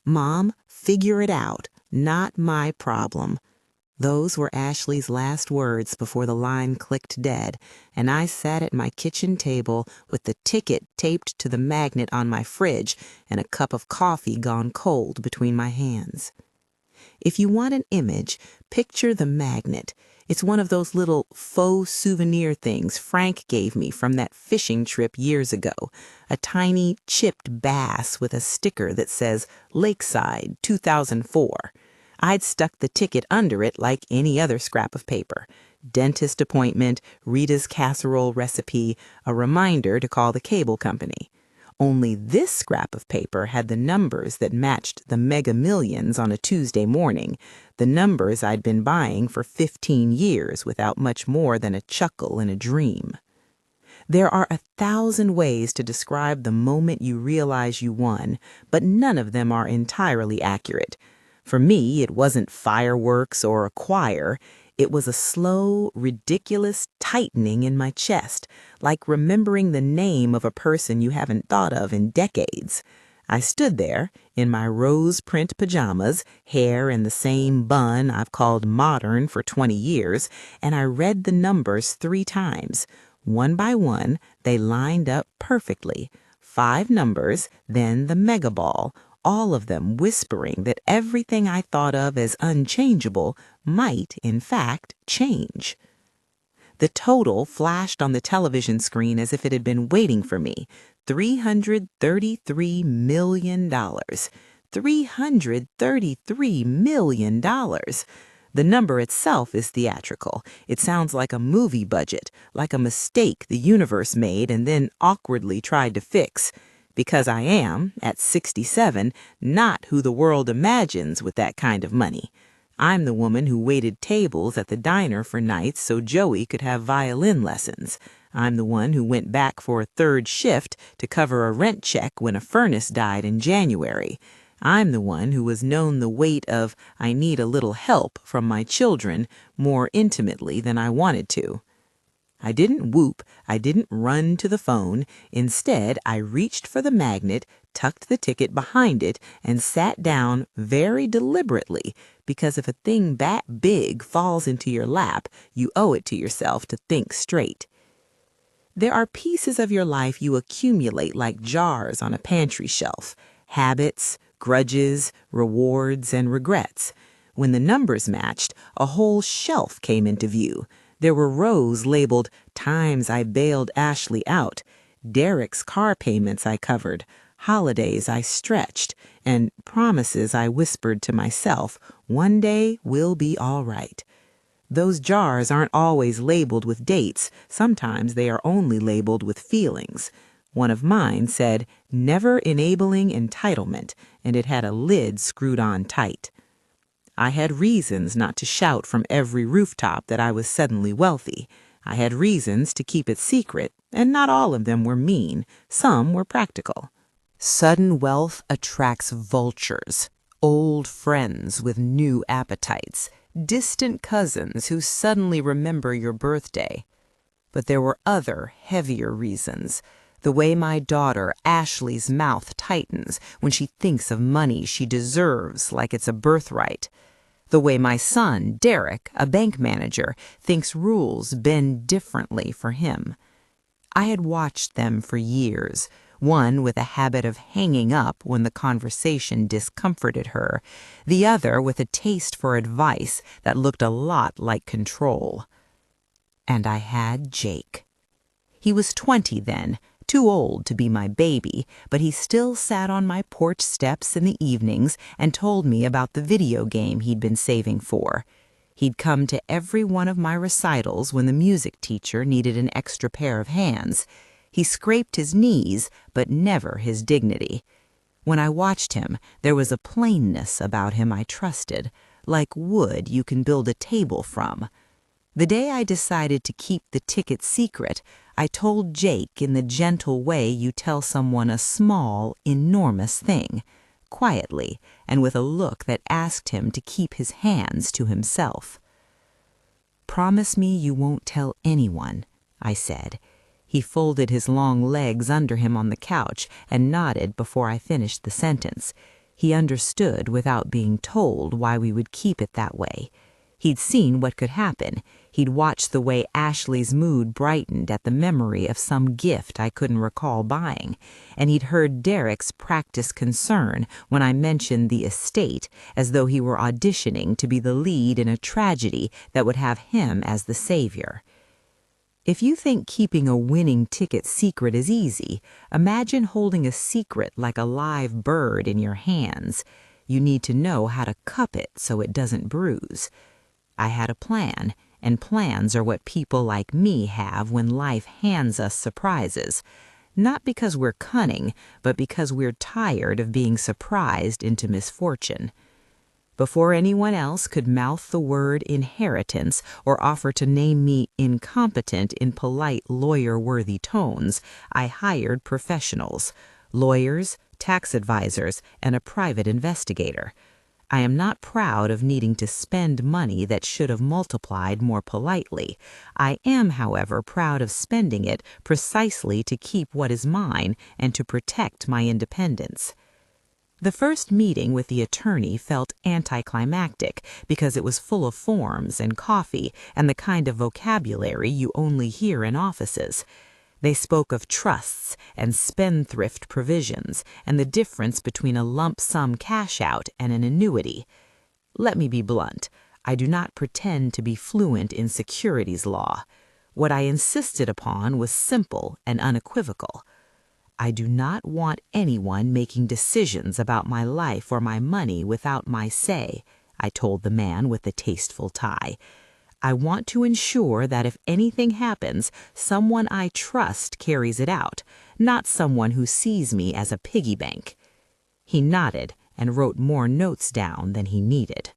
"Mom, figure it out. Not my problem." Those were Ashley's last words before the line clicked dead, and I sat at my kitchen table with the ticket taped to the magnet on my fridge and a cup of coffee gone cold between my hands. If you want an image, picture the magnet. It's one of those little faux souvenir things Frank gave me from that fishing trip years ago, a tiny chipped bass with a sticker that says Lakeside 2004. I'd stuck the ticket under it like any other scrap of paper. Dentist appointment, Rita's casserole recipe, a reminder to call the cable company. Only this scrap of paper had the numbers that matched the Mega Millions on a Tuesday morning, the numbers I'd been buying for 15 years without much more than a chuckle in a dream. There are 1,000 ways to describe the moment you realize you won, but none of them are entirely accurate. For me, it wasn't fireworks or a choir. It was a slow, ridiculous tightening in my chest, like remembering the name of a person you haven't thought of in decades. I stood there, in my rose print pajamas, hair in the same bun I've called modern for 20 years, and I read the numbers 3 times. One by one, they lined up perfectly. 5 numbers, then the mega ball, all of them whispering that everything I thought of as unchangeable might, in fact, change. The total flashed on the television screen as if it had been waiting for me. $333 million. $333 million. The number itself is theatrical. It sounds like a movie budget, like a mistake the universe made and then awkwardly tried to fix. Because I am, at 67, not who the world imagines with that kind of money. I'm the woman who waited tables at the diner for nights so Joey could have violin lessons. I'm the one who went back for a 3rd shift to cover a rent check when a furnace died in January. I'm the one who has known the weight of "I need a little help" from my children more intimately than I wanted to. I didn't whoop, I didn't run to the phone. Instead, I reached for the magnet, tucked the ticket behind it, and sat down very deliberately, because if a thing that big falls into your lap, you owe it to yourself to think straight. There are pieces of your life you accumulate like jars on a pantry shelf: habits, grudges, rewards, and regrets. When the numbers matched, a whole shelf came into view. There were rows labeled "Times I Bailed Ashley Out," Derek's car payments I covered, holidays I stretched, and promises I whispered to myself, "One day we'll be all right." Those jars aren't always labeled with dates. Sometimes they are only labeled with feelings. One of mine said, "Never enabling entitlement," and it had a lid screwed on tight. I had reasons not to shout from every rooftop that I was suddenly wealthy. I had reasons to keep it secret, and not all of them were mean. Some were practical. Sudden wealth attracts vultures, old friends with new appetites, distant cousins who suddenly remember your birthday. But there were other, heavier reasons. The way my daughter Ashley's mouth tightens when she thinks of money she deserves like it's a birthright. The way my son, Derek, a bank manager, thinks rules bend differently for him. I had watched them for years, one with a habit of hanging up when the conversation discomforted her, the other with a taste for advice that looked a lot like control. And I had Jake. He was 20 then, too old to be my baby, but he still sat on my porch steps in the evenings and told me about the video game he'd been saving for. He'd come to every one of my recitals when the music teacher needed an extra pair of hands. He scraped his knees, but never his dignity. When I watched him, there was a plainness about him I trusted, like wood you can build a table from. The day I decided to keep the ticket secret, I told Jake in the gentle way you tell someone a small, enormous thing, quietly and with a look that asked him to keep his hands to himself. "Promise me you won't tell anyone," I said. He folded his long legs under him on the couch and nodded before I finished the sentence. He understood without being told why we would keep it that way. He'd seen what could happen. He'd watched the way Ashley's mood brightened at the memory of some gift I couldn't recall buying, and he'd heard Derek's practiced concern when I mentioned the estate as though he were auditioning to be the lead in a tragedy that would have him as the savior. If you think keeping a winning ticket secret is easy, imagine holding a secret like a live bird in your hands. You need to know how to cup it so it doesn't bruise. I had a plan, and plans are what people like me have when life hands us surprises. Not because we're cunning, but because we're tired of being surprised into misfortune. Before anyone else could mouth the word inheritance or offer to name me incompetent in polite lawyer-worthy tones, I hired professionals, lawyers, tax advisors, and a private investigator. I am not proud of needing to spend money that should have multiplied more politely. I am, however, proud of spending it precisely to keep what is mine and to protect my independence. The first meeting with the attorney felt anticlimactic because it was full of forms and coffee and the kind of vocabulary you only hear in offices. They spoke of trusts and spendthrift provisions and the difference between a lump sum cash out and an annuity. Let me be blunt. I do not pretend to be fluent in securities law. What I insisted upon was simple and unequivocal. I do not want anyone making decisions about my life or my money without my say, I told the man with the tasteful tie. I want to ensure that if anything happens, someone I trust carries it out, not someone who sees me as a piggy bank. He nodded and wrote more notes down than he needed.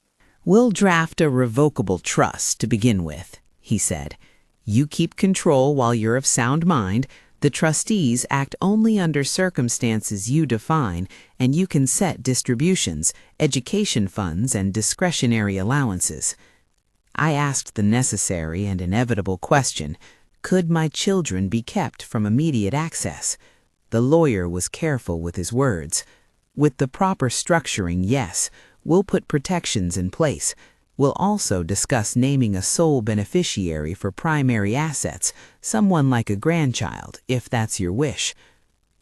"We'll draft a revocable trust to begin with," he said. "You keep control while you're of sound mind. The trustees act only under circumstances you define, and you can set distributions, education funds, and discretionary allowances." I asked the necessary and inevitable question, could my children be kept from immediate access? The lawyer was careful with his words. With the proper structuring, yes, we'll put protections in place. We'll also discuss naming a sole beneficiary for primary assets, someone like a grandchild, if that's your wish.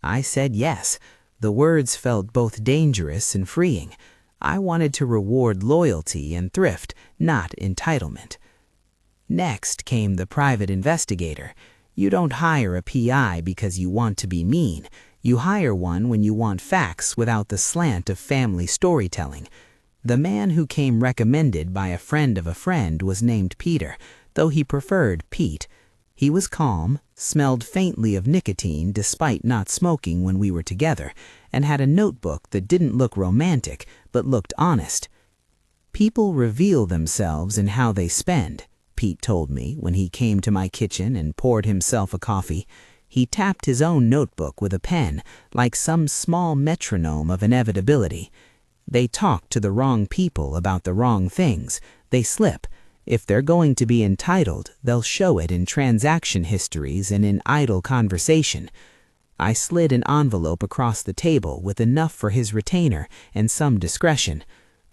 I said yes. The words felt both dangerous and freeing. I wanted to reward loyalty and thrift, not entitlement. Next came the private investigator. You don't hire a PI because you want to be mean. You hire one when you want facts without the slant of family storytelling. The man who came recommended by a friend of a friend was named Peter, though he preferred Pete. He was calm, smelled faintly of nicotine despite not smoking when we were together, and had a notebook that didn't look romantic but looked honest. "People reveal themselves in how they spend," Pete told me when he came to my kitchen and poured himself a coffee. He tapped his own notebook with a pen, like some small metronome of inevitability. "They talk to the wrong people about the wrong things. They slip. If they're going to be entitled, they'll show it in transaction histories and in idle conversation." I slid an envelope across the table with enough for his retainer and some discretion.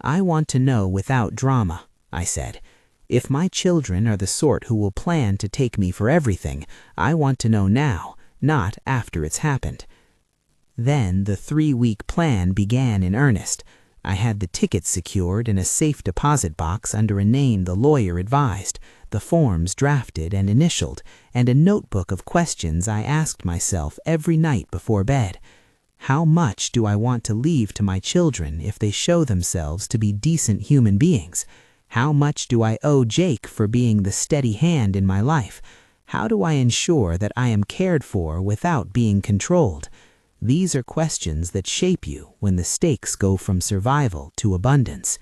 "I want to know without drama," I said. "If my children are the sort who will plan to take me for everything, I want to know now, not after it's happened." Then the 3-week plan began in earnest. I had the tickets secured in a safe deposit box under a name the lawyer advised, the forms drafted and initialed, and a notebook of questions I asked myself every night before bed. How much do I want to leave to my children if they show themselves to be decent human beings? How much do I owe Jake for being the steady hand in my life? How do I ensure that I am cared for without being controlled? These are questions that shape you when the stakes go from survival to abundance.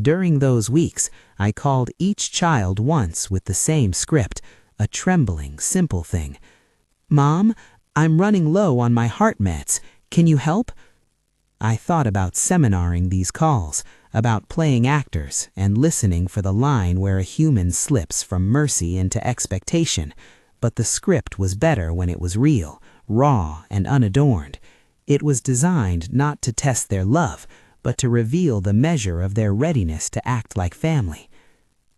During those weeks, I called each child once with the same script, a trembling, simple thing. "Mom, I'm running low on my heart meds. Can you help?" I thought about seminaring these calls, about playing actors and listening for the line where a human slips from mercy into expectation. But the script was better when it was real, raw, and unadorned. It was designed not to test their love, but to reveal the measure of their readiness to act like family.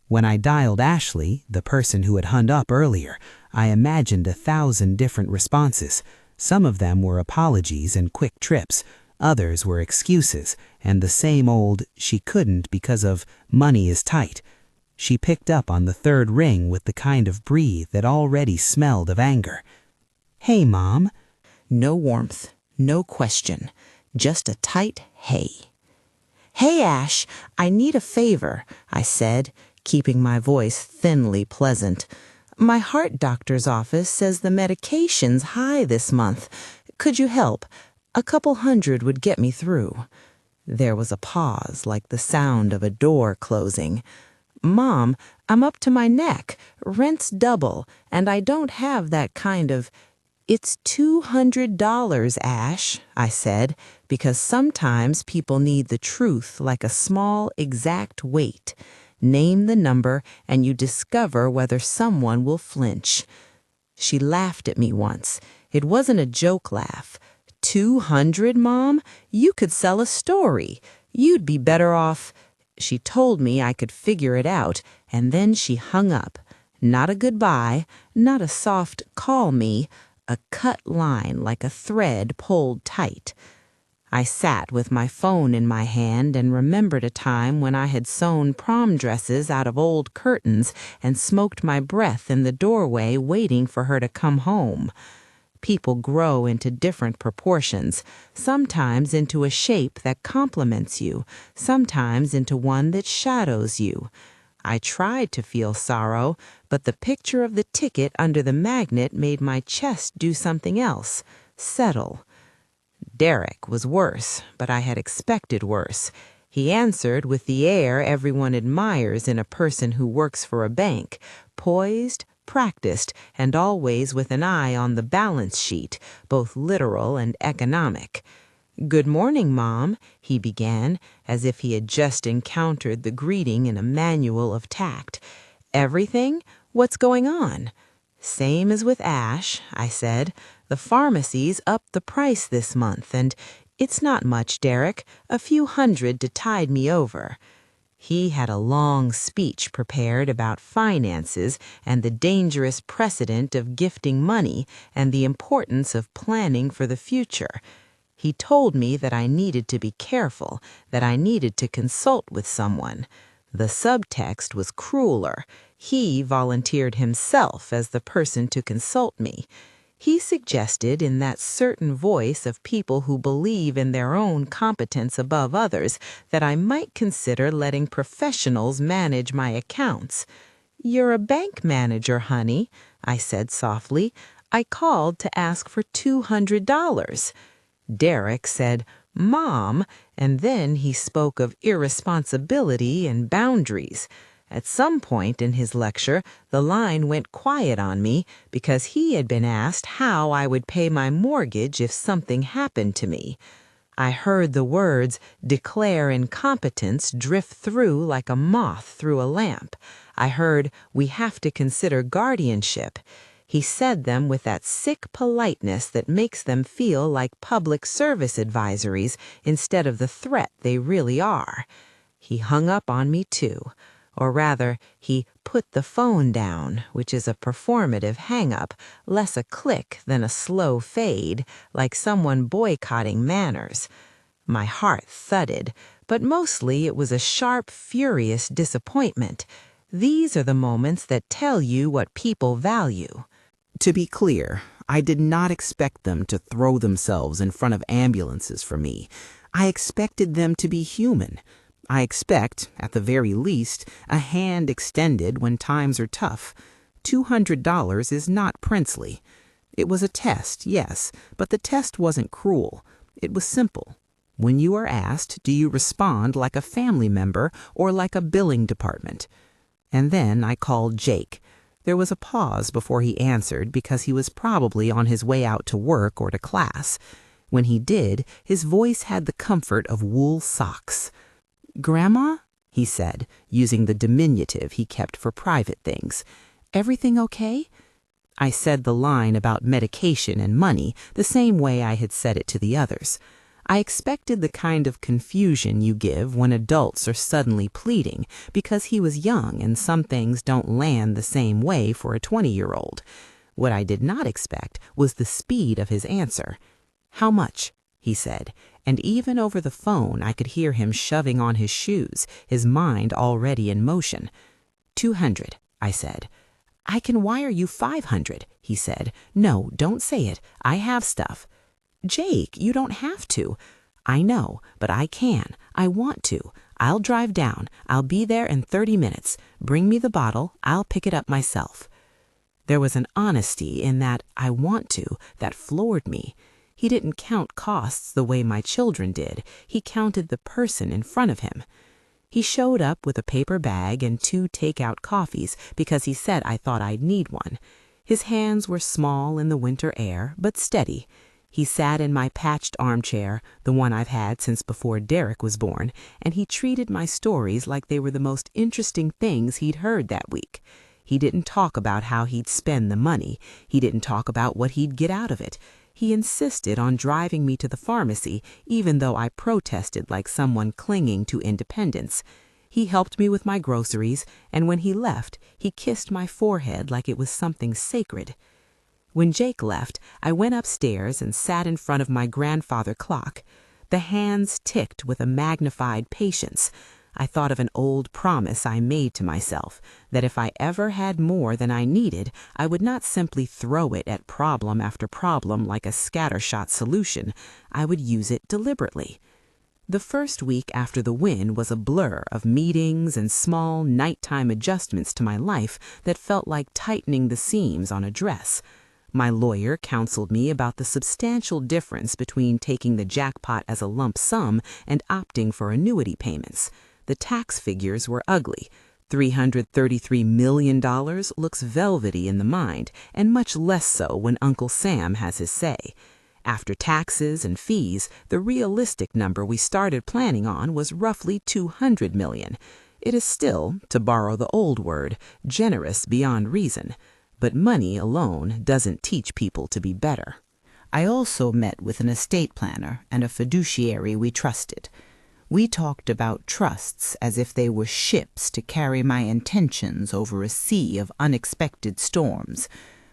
When I dialed Ashley, the person who had hung up earlier, I imagined 1,000 different responses. Some of them were apologies and quick trips. Others were excuses, and the same old, she couldn't because of money is tight. She picked up on the third ring with the kind of breathe that already smelled of anger. "Hey, Mom." No warmth, no question, just a tight hey. "Hey, Ash, I need a favor," I said, keeping my voice thinly pleasant. "My heart doctor's office says the medication's high this month. Could you help? A couple hundred would get me through." There was a pause, like the sound of a door closing. "Mom, I'm up to my neck. Rent's double, and I don't have that kind of—" "It's $200, Ash," I said, because sometimes people need the truth like a small, exact weight. Name the number, and you discover whether someone will flinch. She laughed at me once. It wasn't a joke laugh. "200, Mom? You could sell a story. You'd be better off—" She told me I could figure it out, and then she hung up. Not a goodbye, not a soft call me, a cut line like a thread pulled tight. I sat with my phone in my hand and remembered a time when I had sewn prom dresses out of old curtains and smoked my breath in the doorway waiting for her to come home. People grow into different proportions, sometimes into a shape that complements you, sometimes into one that shadows you. I tried to feel sorrow, but the picture of the ticket under the magnet made my chest do something else, settle. Derek was worse, but I had expected worse. He answered with the air everyone admires in a person who works for a bank, poised, practiced, and always with an eye on the balance sheet, both literal and economic. "Good morning, Mom," he began, as if he had just encountered the greeting in a manual of tact. "Everything? What's going on?" "Same as with Ash," I said. "The pharmacy's upped the price this month, and it's not much, Derek, a few hundred to tide me over." He had a long speech prepared about finances and the dangerous precedent of gifting money and the importance of planning for the future. He told me that I needed to be careful, that I needed to consult with someone. The subtext was crueler. He volunteered himself as the person to consult me. He suggested in that certain voice of people who believe in their own competence above others that I might consider letting professionals manage my accounts. "You're a bank manager, honey," I said softly. "I called to ask for $200. Derek said, "Mom," and then he spoke of irresponsibility and boundaries. At some point in his lecture, the line went quiet on me because he had been asked how I would pay my mortgage if something happened to me. I heard the words "declare incompetence" drift through like a moth through a lamp. I heard "we have to consider guardianship." He said them with that sick politeness that makes them feel like public service advisories instead of the threat they really are. He hung up on me too. Or rather, he put the phone down, which is a performative hang-up, less a click than a slow fade, like someone boycotting manners. My heart thudded, but mostly it was a sharp, furious disappointment. These are the moments that tell you what people value. To be clear, I did not expect them to throw themselves in front of ambulances for me. I expected them to be human. I expect, at the very least, a hand extended when times are tough. $200 is not princely. It was a test, yes, but the test wasn't cruel. It was simple. When you are asked, do you respond like a family member or like a billing department? And then I called Jake. There was a pause before he answered because he was probably on his way out to work or to class. When he did, his voice had the comfort of wool socks. "Grandma?" he said, using the diminutive he kept for private things. "Everything okay?" I said the line about medication and money the same way I had said it to the others. I expected the kind of confusion you give when adults are suddenly pleading because he was young and some things don't land the same way for a 20-year-old. What I did not expect was the speed of his answer. "How much?" he said, and even over the phone I could hear him shoving on his shoes, his mind already in motion. 200, I said. "I can wire you 500, he said. "No, don't say it. I have stuff." "Jake, you don't have to." "I know, but I can. I want to. I'll drive down. I'll be there in 30 minutes. Bring me the bottle. I'll pick it up myself." There was an honesty in that "I want to" that floored me. He didn't count costs the way my children did. He counted the person in front of him. He showed up with a paper bag and 2 take-out coffees because he said I thought I'd need one. His hands were small in the winter air, but steady. He sat in my patched armchair, the one I've had since before Derek was born, and he treated my stories like they were the most interesting things he'd heard that week. He didn't talk about how he'd spend the money. He didn't talk about what he'd get out of it. He insisted on driving me to the pharmacy, even though I protested like someone clinging to independence. He helped me with my groceries, and when he left, he kissed my forehead like it was something sacred. When Jake left, I went upstairs and sat in front of my grandfather clock. The hands ticked with a magnified patience. I thought of an old promise I made to myself, that if I ever had more than I needed, I would not simply throw it at problem after problem like a scattershot solution. I would use it deliberately. The first week after the win was a blur of meetings and small nighttime adjustments to my life that felt like tightening the seams on a dress. My lawyer counseled me about the substantial difference between taking the jackpot as a lump sum and opting for annuity payments. The tax figures were ugly. $333 million looks velvety in the mind, and much less so when Uncle Sam has his say. After taxes and fees, the realistic number we started planning on was roughly $200 million. It is still, to borrow the old word, generous beyond reason. But money alone doesn't teach people to be better. I also met with an estate planner and a fiduciary we trusted. We talked about trusts as if they were ships to carry my intentions over a sea of unexpected storms.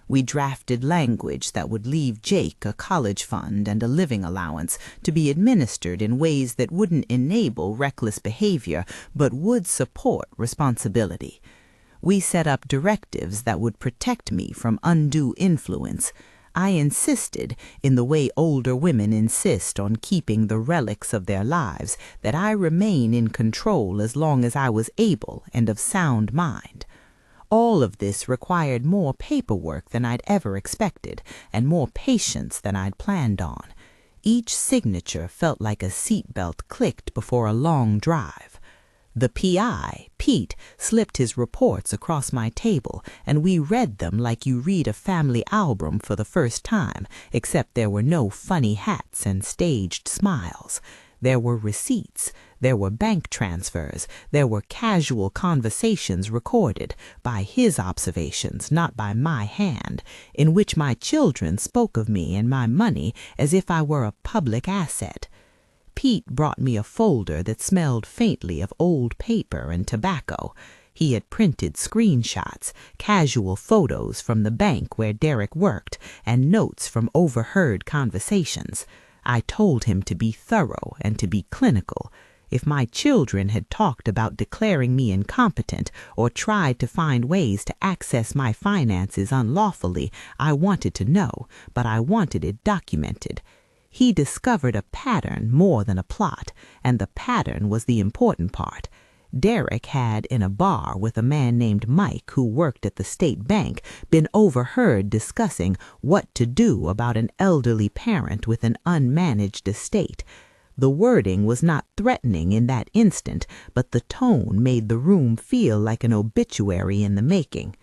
We drafted language that would leave Jake a college fund and a living allowance to be administered in ways that wouldn't enable reckless behavior but would support responsibility. We set up directives that would protect me from undue influence. I insisted, in the way older women insist on keeping the relics of their lives, that I remain in control as long as I was able and of sound mind. All of this required more paperwork than I'd ever expected, and more patience than I'd planned on. Each signature felt like a seatbelt clicked before a long drive. The PI, Pete, slipped his reports across my table, and we read them like you read a family album for the first time, except there were no funny hats and staged smiles. There were receipts, there were bank transfers, there were casual conversations recorded, by his observations, not by my hand, in which my children spoke of me and my money as if I were a public asset. Pete brought me a folder that smelled faintly of old paper and tobacco. He had printed screenshots, casual photos from the bank where Derek worked, and notes from overheard conversations. I told him to be thorough and to be clinical. If my children had talked about declaring me incompetent or tried to find ways to access my finances unlawfully, I wanted to know, but I wanted it documented. He discovered a pattern more than a plot, and the pattern was the important part. Derek had, in a bar with a man named Mike who worked at the state bank, been overheard discussing what to do about an elderly parent with an unmanaged estate. The wording was not threatening in that instant, but the tone made the room feel like an obituary in the making.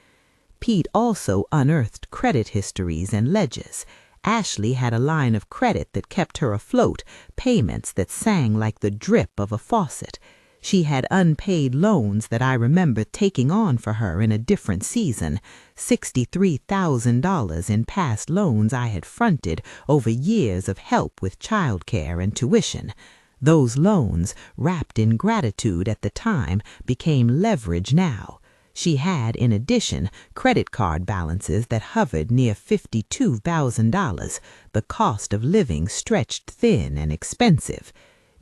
Pete also unearthed credit histories and ledgers. Ashley had a line of credit that kept her afloat, payments that sang like the drip of a faucet. She had unpaid loans that I remember taking on for her in a different season, $63,000 in past loans I had fronted over years of help with childcare and tuition. Those loans, wrapped in gratitude at the time, became leverage now. She had, in addition, credit card balances that hovered near $52,000, the cost of living stretched thin and expensive.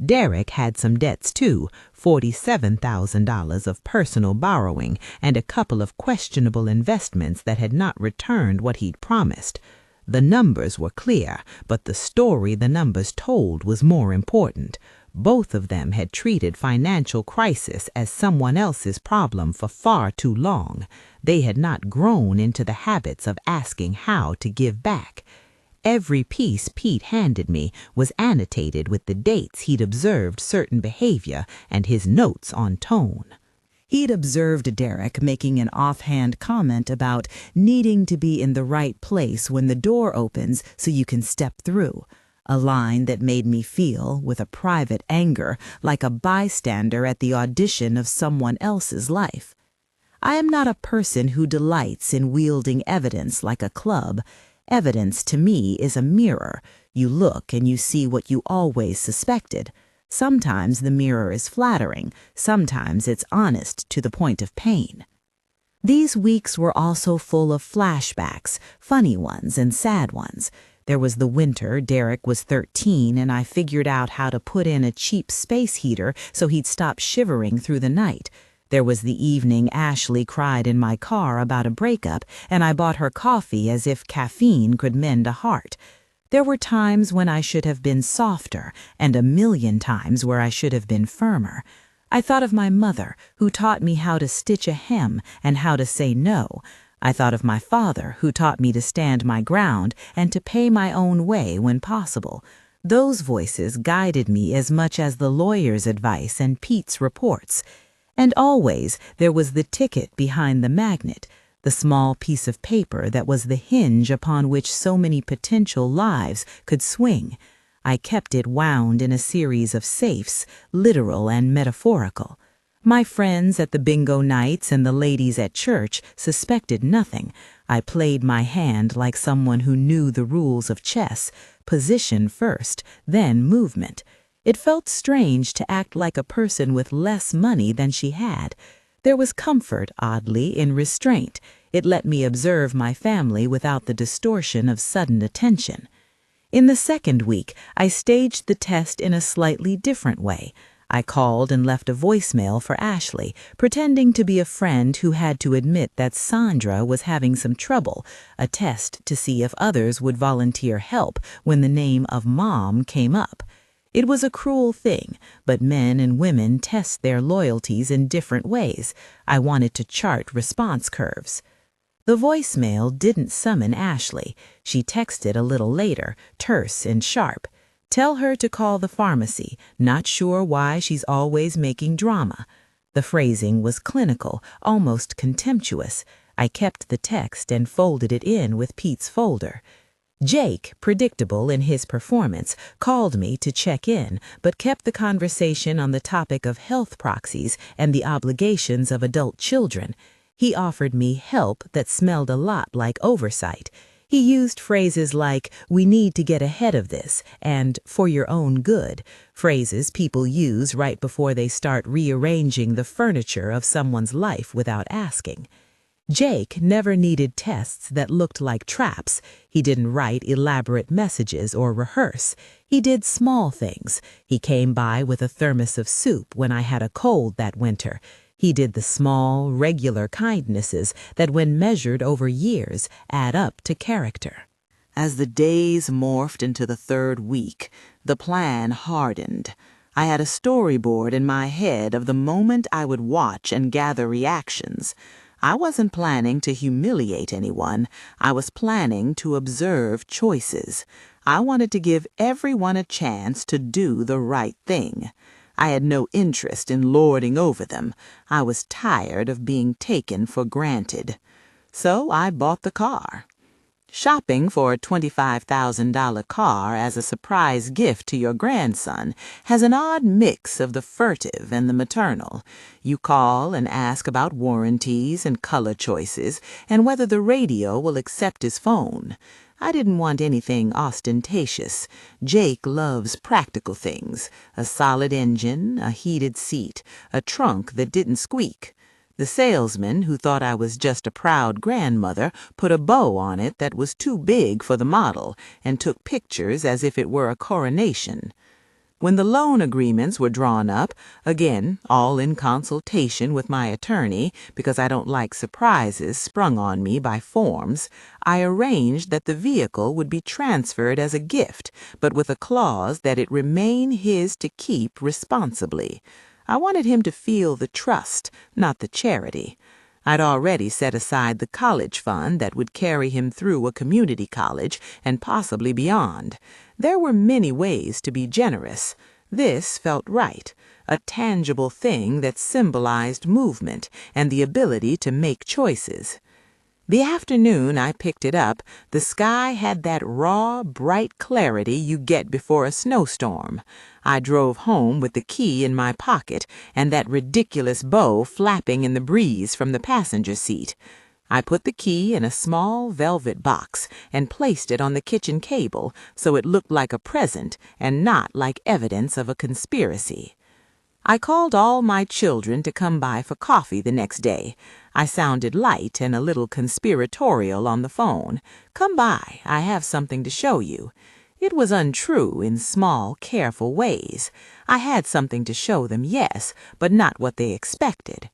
Derek had some debts too, $47,000 of personal borrowing and a couple of questionable investments that had not returned what he'd promised. The numbers were clear, but the story the numbers told was more important. Both of them had treated financial crisis as someone else's problem for far too long. They had not grown into the habits of asking how to give back. Every piece Pete handed me was annotated with the dates he'd observed certain behavior and his notes on tone. He'd observed Derek making an offhand comment about needing to be in the right place when the door opens so you can step through, a line that made me feel, with a private anger, like a bystander at the audition of someone else's life. I am not a person who delights in wielding evidence like a club. Evidence to me is a mirror. You look and you see what you always suspected. Sometimes the mirror is flattering, sometimes it's honest to the point of pain. These weeks were also full of flashbacks, funny ones and sad ones. There was the winter Derek was 13 and I figured out how to put in a cheap space heater so he'd stop shivering through the night. There was the evening Ashley cried in my car about a breakup, and I bought her coffee as if caffeine could mend a heart. There were times when I should have been softer, and a million times where I should have been firmer. I thought of my mother, who taught me how to stitch a hem and how to say no. I thought of my father, who taught me to stand my ground and to pay my own way when possible. Those voices guided me as much as the lawyer's advice and Pete's reports. And always there was the ticket behind the magnet, the small piece of paper that was the hinge upon which so many potential lives could swing. I kept it wound in a series of safes, literal and metaphorical. My friends at the bingo nights and the ladies at church suspected nothing. I played my hand like someone who knew the rules of chess, position first, then movement. It felt strange to act like a person with less money than she had. There was comfort, oddly, in restraint. It let me observe my family without the distortion of sudden attention. In the second week, I staged the test in a slightly different way. I called and left a voicemail for Ashley, pretending to be a friend who had to admit that Sandra was having some trouble, a test to see if others would volunteer help when the name of Mom came up. It was a cruel thing, but men and women test their loyalties in different ways. I wanted to chart response curves. The voicemail didn't summon Ashley. She texted a little later, terse and sharp. Tell her to call the pharmacy, not sure why she's always making drama. The phrasing was clinical, almost contemptuous. I kept the text and folded it in with Pete's folder. Jake, predictable in his performance, called me to check in, but kept the conversation on the topic of health proxies and the obligations of adult children. He offered me help that smelled a lot like oversight. He used phrases like, "We need to get ahead of this," and "for your own good," phrases people use right before they start rearranging the furniture of someone's life without asking. Jake never needed tests that looked like traps. He didn't write elaborate messages or rehearse. He did small things. He came by with a thermos of soup when I had a cold that winter. He did the small, regular kindnesses that, when measured over years, add up to character. As the days morphed into the third week, the plan hardened. I had a storyboard in my head of the moment I would watch and gather reactions. I wasn't planning to humiliate anyone. I was planning to observe choices. I wanted to give everyone a chance to do the right thing. I had no interest in lording over them. I was tired of being taken for granted. So I bought the car. Shopping for a $25,000 car as a surprise gift to your grandson has an odd mix of the furtive and the maternal. You call and ask about warranties and color choices and whether the radio will accept his phone. I didn't want anything ostentatious. Jake loves practical things: a solid engine, a heated seat, a trunk that didn't squeak. The salesman, who thought I was just a proud grandmother, put a bow on it that was too big for the model and took pictures as if it were a coronation. When the loan agreements were drawn up, again, all in consultation with my attorney, because I don't like surprises sprung on me by forms, I arranged that the vehicle would be transferred as a gift, but with a clause that it remain his to keep responsibly. I wanted him to feel the trust, not the charity. I'd already set aside the college fund that would carry him through a community college and possibly beyond. There were many ways to be generous. This felt right, a tangible thing that symbolized movement and the ability to make choices. The afternoon I picked it up, the sky had that raw, bright clarity you get before a snowstorm. I drove home with the key in my pocket and that ridiculous bow flapping in the breeze from the passenger seat. I put the key in a small velvet box and placed it on the kitchen table so it looked like a present and not like evidence of a conspiracy. I called all my children to come by for coffee the next day. I sounded light and a little conspiratorial on the phone. Come by, I have something to show you. It was untrue in small, careful ways. I had something to show them, yes, but not what they expected.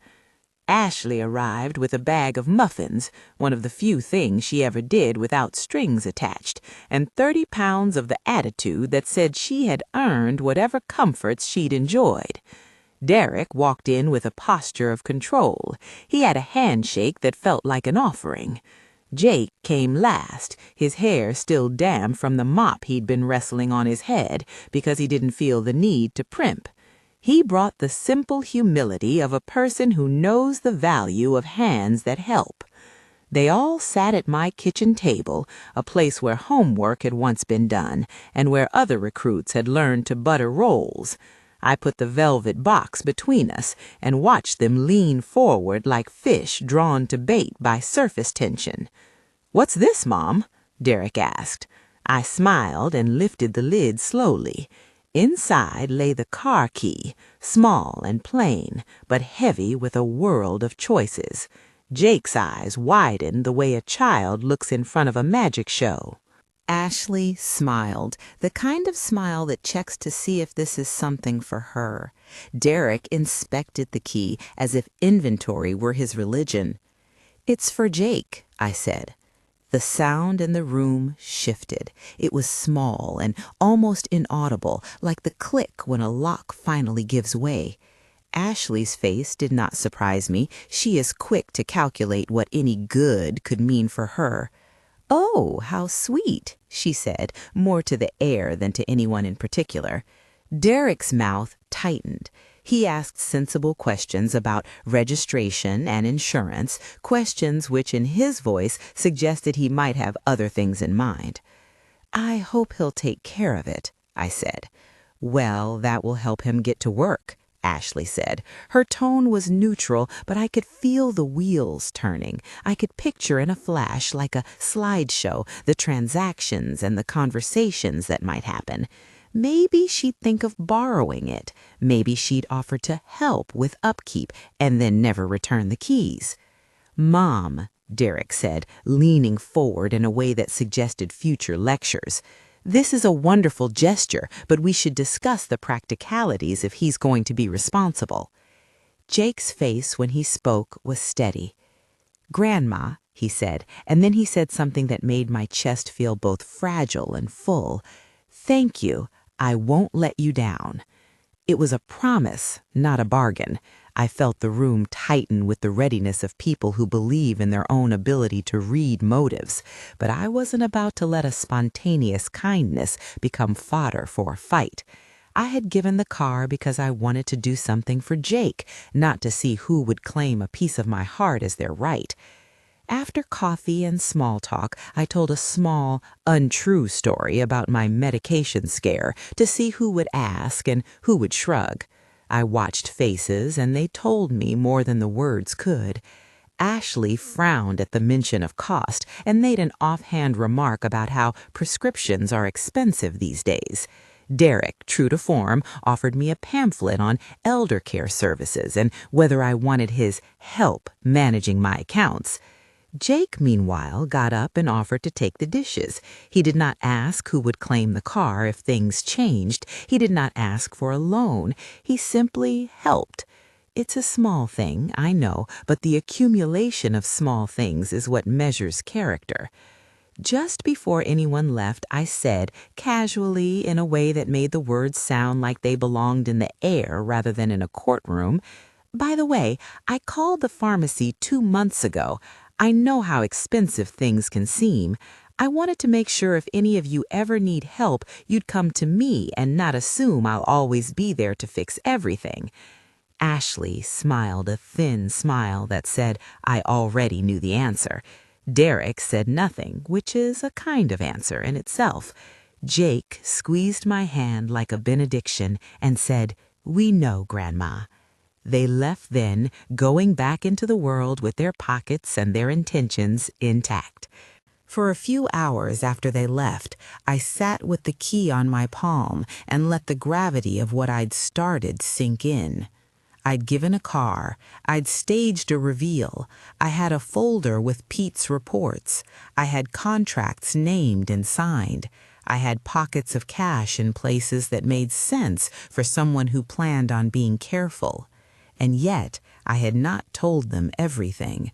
Ashley arrived with a bag of muffins, one of the few things she ever did without strings attached, and 30 pounds of the attitude that said she had earned whatever comforts she'd enjoyed. Derek walked in with a posture of control. He had a handshake that felt like an offering. Jake came last, his hair still damp from the mop he'd been wrestling on his head because he didn't feel the need to primp. He brought the simple humility of a person who knows the value of hands that help. They all sat at my kitchen table, a place where homework had once been done and where other recruits had learned to butter rolls. I put the velvet box between us and watched them lean forward like fish drawn to bait by surface tension. "What's this, Mom?" Derek asked. I smiled and lifted the lid slowly. Inside lay the car key, small and plain, but heavy with a world of choices. Jake's eyes widened the way a child looks in front of a magic show. Ashley smiled, the kind of smile that checks to see if this is something for her. Derek inspected the key as if inventory were his religion. "It's for Jake," I said. The sound in the room shifted. It was small and almost inaudible, like the click when a lock finally gives way. Ashley's face did not surprise me. She is quick to calculate what any good could mean for her. "Oh, how sweet," she said, more to the air than to anyone in particular. Derek's mouth tightened. He asked sensible questions about registration and insurance, questions which in his voice suggested he might have other things in mind. "I hope he'll take care of it," I said. "Well, that will help him get to work," Ashley said. Her tone was neutral, but I could feel the wheels turning. I could picture in a flash, like a slideshow, the transactions and the conversations that might happen. Maybe she'd think of borrowing it. Maybe she'd offer to help with upkeep and then never return the keys. "Mom," Derek said, leaning forward in a way that suggested future lectures. "This is a wonderful gesture, but we should discuss the practicalities if he's going to be responsible." Jake's face when he spoke was steady. "Grandma," he said, and then he said something that made my chest feel both fragile and full. "Thank you. I won't let you down." It was a promise, not a bargain. I felt the room tighten with the readiness of people who believe in their own ability to read motives, but I wasn't about to let a spontaneous kindness become fodder for a fight. I had given the car because I wanted to do something for Jake, not to see who would claim a piece of my heart as their right. After coffee and small talk, I told a small, untrue story about my medication scare to see who would ask and who would shrug. I watched faces, and they told me more than the words could. Ashley frowned at the mention of cost and made an offhand remark about how prescriptions are expensive these days. Derek, true to form, offered me a pamphlet on elder care services and whether I wanted his help managing my accounts. Jake, meanwhile, got up and offered to take the dishes. He did not ask who would claim the car if things changed. He did not ask for a loan. He simply helped. It's a small thing, I know, but the accumulation of small things is what measures character. Just before anyone left, I said, casually, in a way that made the words sound like they belonged in the air rather than in a courtroom, "By the way, I called the pharmacy 2 months ago. I know how expensive things can seem. I wanted to make sure if any of you ever need help, you'd come to me and not assume I'll always be there to fix everything." Ashley smiled a thin smile that said I already knew the answer. Derek said nothing, which is a kind of answer in itself. Jake squeezed my hand like a benediction and said, "We know, Grandma." They left then, going back into the world with their pockets and their intentions intact. For a few hours after they left, I sat with the key on my palm and let the gravity of what I'd started sink in. I'd given a car, I'd staged a reveal, I had a folder with Pete's reports, I had contracts named and signed, I had pockets of cash in places that made sense for someone who planned on being careful. And yet, I had not told them everything.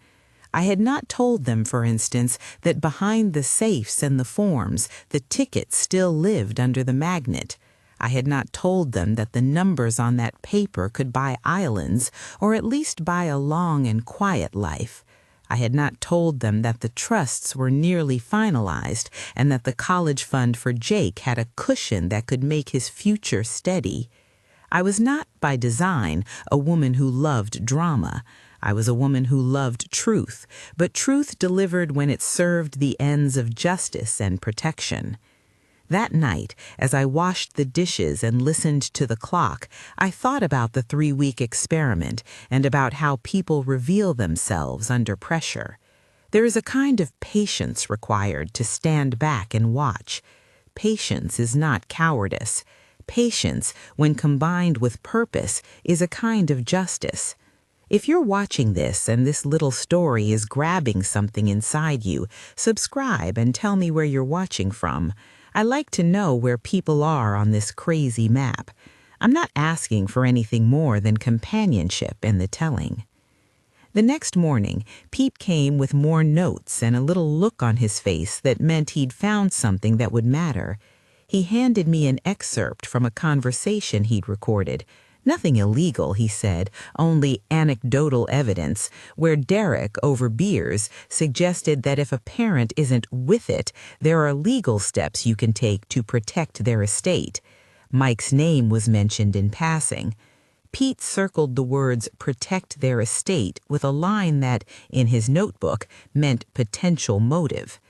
I had not told them, for instance, that behind the safes and the forms, the ticket still lived under the magnet. I had not told them that the numbers on that paper could buy islands, or at least buy a long and quiet life. I had not told them that the trusts were nearly finalized and that the college fund for Jake had a cushion that could make his future steady. I was not, by design, a woman who loved drama. I was a woman who loved truth, but truth delivered when it served the ends of justice and protection. That night, as I washed the dishes and listened to the clock, I thought about the 3-week experiment and about how people reveal themselves under pressure. There is a kind of patience required to stand back and watch. Patience is not cowardice. Patience, when combined with purpose, is a kind of justice. If you're watching this and this little story is grabbing something inside you, subscribe and tell me where you're watching from. I like to know where people are on this crazy map. I'm not asking for anything more than companionship in the telling. The next morning, Pete came with more notes and a little look on his face that meant he'd found something that would matter. He handed me an excerpt from a conversation he'd recorded. Nothing illegal, he said, only anecdotal evidence, where Derek, over beers, suggested that if a parent isn't with it, there are legal steps you can take to protect their estate. Mike's name was mentioned in passing. Pete circled the words "protect their estate" with a line that, in his notebook, meant potential motive.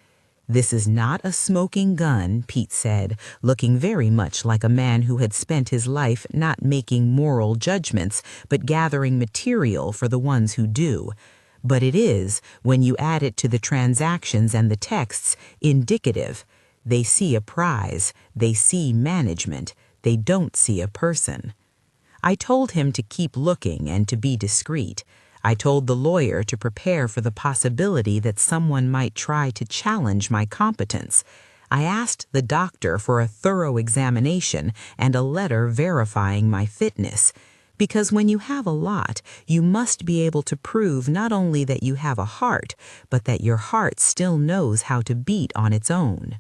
"This is not a smoking gun," Pete said, looking very much like a man who had spent his life not making moral judgments, but gathering material for the ones who do. "But it is, when you add it to the transactions and the texts, indicative. They see a prize, they see management, they don't see a person." I told him to keep looking and to be discreet. I told the lawyer to prepare for the possibility that someone might try to challenge my competence. I asked the doctor for a thorough examination and a letter verifying my fitness. Because when you have a lot, you must be able to prove not only that you have a heart, but that your heart still knows how to beat on its own.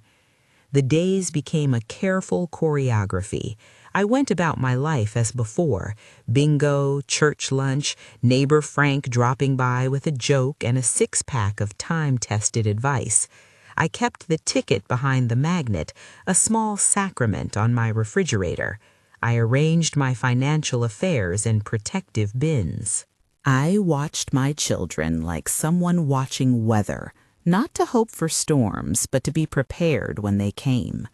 The days became a careful choreography. I went about my life as before: bingo, church lunch, neighbor Frank dropping by with a joke and a 6-pack of time-tested advice. I kept the ticket behind the magnet, a small sacrament on my refrigerator. I arranged my financial affairs in protective bins. I watched my children like someone watching weather, not to hope for storms, but to be prepared when they came.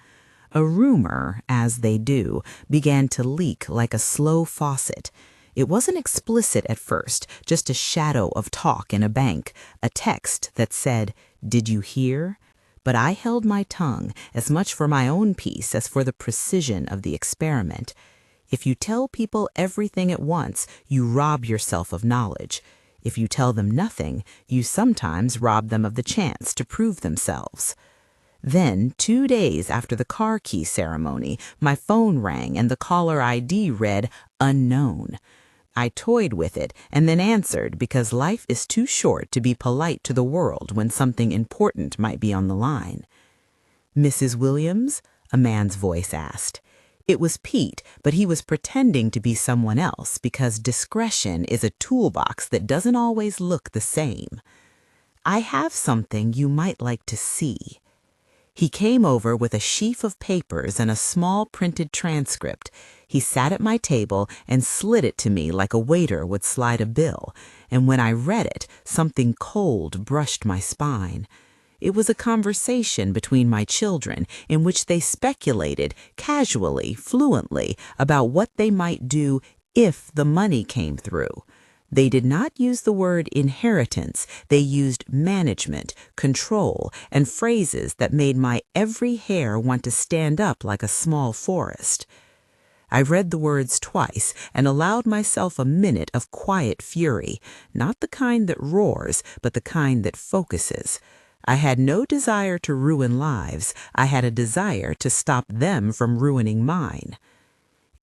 A rumor, as they do, began to leak like a slow faucet. It wasn't explicit at first, just a shadow of talk in a bank, a text that said, "Did you hear?" But I held my tongue, as much for my own peace as for the precision of the experiment. If you tell people everything at once, you rob yourself of knowledge. If you tell them nothing, you sometimes rob them of the chance to prove themselves. Then, 2 days after the car key ceremony, my phone rang and the caller ID read unknown. I toyed with it and then answered because life is too short to be polite to the world when something important might be on the line. "Mrs. Williams?" a man's voice asked. It was Pete, but he was pretending to be someone else because discretion is a toolbox that doesn't always look the same. "I have something you might like to see." He came over with a sheaf of papers and a small printed transcript. He sat at my table and slid it to me like a waiter would slide a bill, and when I read it, something cold brushed my spine. It was a conversation between my children in which they speculated, casually, fluently, about what they might do if the money came through. They did not use the word inheritance. They used management, control, and phrases that made my every hair want to stand up like a small forest. I read the words twice and allowed myself a minute of quiet fury, not the kind that roars, but the kind that focuses. I had no desire to ruin lives. I had a desire to stop them from ruining mine.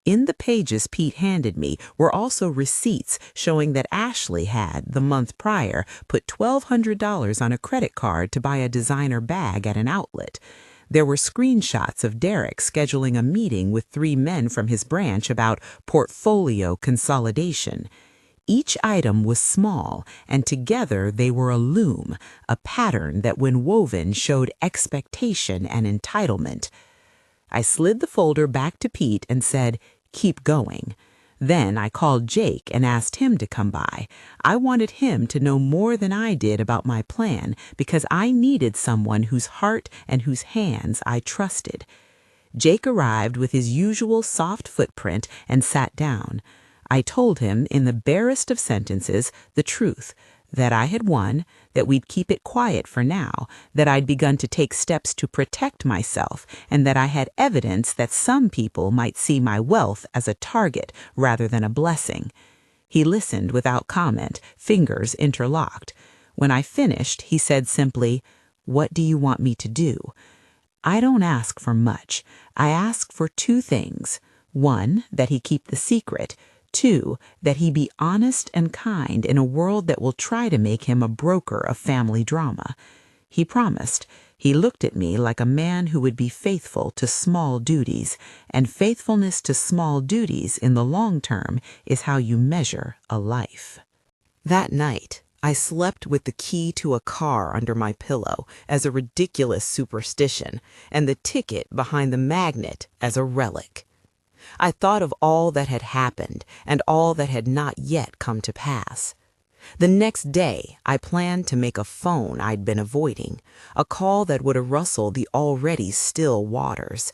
In the pages Pete handed me were also receipts showing that Ashley had, the month prior, put $1,200 on a credit card to buy a designer bag at an outlet. There were screenshots of Derek scheduling a meeting with 3 men from his branch about portfolio consolidation. Each item was small, and together they were a loom, a pattern that when woven showed expectation and entitlement. I slid the folder back to Pete and said, "Keep going." Then I called Jake and asked him to come by. I wanted him to know more than I did about my plan because I needed someone whose heart and whose hands I trusted. Jake arrived with his usual soft footprint and sat down. I told him in the barest of sentences the truth, that I had won, that we'd keep it quiet for now, that I'd begun to take steps to protect myself, and that I had evidence that some people might see my wealth as a target rather than a blessing. He listened without comment, fingers interlocked. When I finished, he said simply, "What do you want me to do?" I don't ask for much. I ask for 2 things. 1, that he keep the secret. 2, that he be honest and kind in a world that will try to make him a broker of family drama. He promised. He looked at me like a man who would be faithful to small duties, and faithfulness to small duties in the long term is how you measure a life. That night, I slept with the key to a car under my pillow as a ridiculous superstition, and the ticket behind the magnet as a relic. I thought of all that had happened and all that had not yet come to pass. The next day, I planned to make a phone I'd been avoiding, a call that would rustle the already still waters.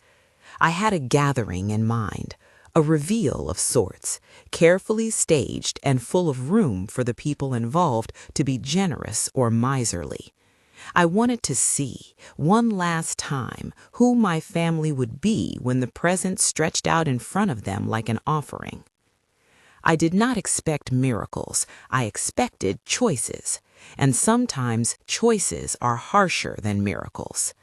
I had a gathering in mind, a reveal of sorts, carefully staged and full of room for the people involved to be generous or miserly. I wanted to see, one last time, who my family would be when the present stretched out in front of them like an offering. I did not expect miracles. I expected choices, and sometimes choices are harsher than miracles.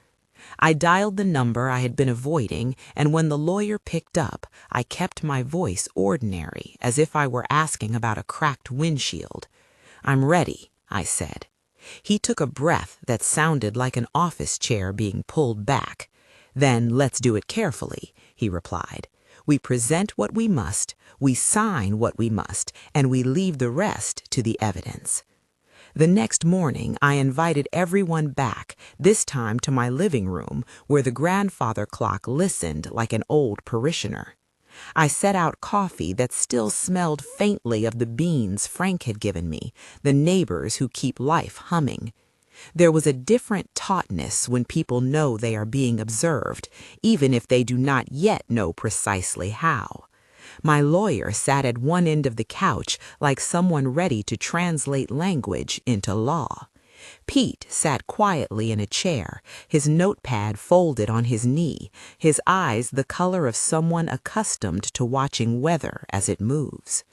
I dialed the number I had been avoiding, and when the lawyer picked up, I kept my voice ordinary, as if I were asking about a cracked windshield. "I'm ready," I said. He took a breath that sounded like an office chair being pulled back. "Then let's do it carefully," he replied. "We present what we must, we sign what we must, and we leave the rest to the evidence." The next morning, I invited everyone back, this time to my living room, where the grandfather clock listened like an old parishioner. I set out coffee that still smelled faintly of the beans Frank had given me, the neighbors who keep life humming. There was a different tautness when people know they are being observed, even if they do not yet know precisely how. My lawyer sat at one end of the couch like someone ready to translate language into law. Pete sat quietly in a chair, his notepad folded on his knee, his eyes the color of someone accustomed to watching weather as it moves.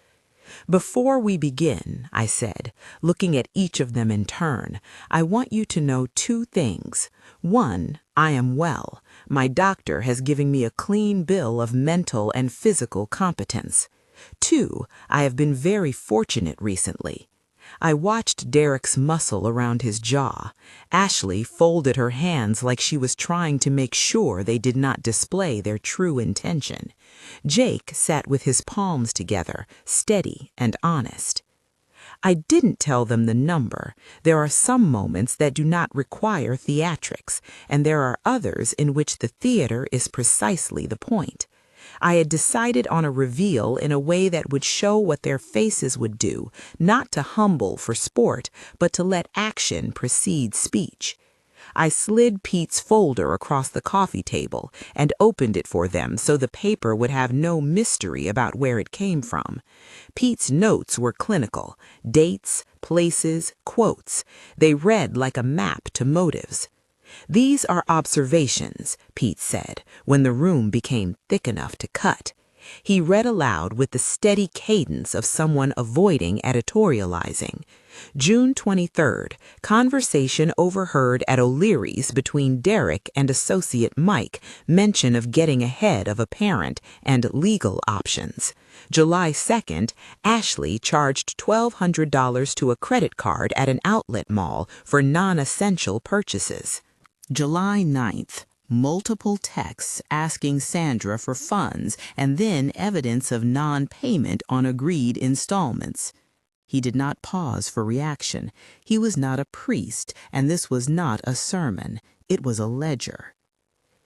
Before we begin, I said, looking at each of them in turn, I want you to know two things. One, I am well. My doctor has given me a clean bill of mental and physical competence. Two, I have been very fortunate recently. I watched Derek's muscle around his jaw. Ashley folded her hands like she was trying to make sure they did not display their true intention. Jake sat with his palms together, steady and honest. I didn't tell them the number. There are some moments that do not require theatrics, and there are others in which the theater is precisely the point. I had decided on a reveal in a way that would show what their faces would do, not to humble for sport, but to let action precede speech. I slid Pete's folder across the coffee table and opened it for them so the paper would have no mystery about where it came from. Pete's notes were clinical: dates, places, quotes. They read like a map to motives. These are observations, Pete said, when the room became thick enough to cut. He read aloud with the steady cadence of someone avoiding editorializing. June 23rd, conversation overheard at O'Leary's between Derek and associate Mike, mention of getting ahead of a parent and legal options. July 2nd, Ashley charged $1,200 to a credit card at an outlet mall for non-essential purchases. July 9th, multiple texts asking Sandra for funds and then evidence of non-payment on agreed installments. He did not pause for reaction. He was not a priest, and this was not a sermon. It was a ledger.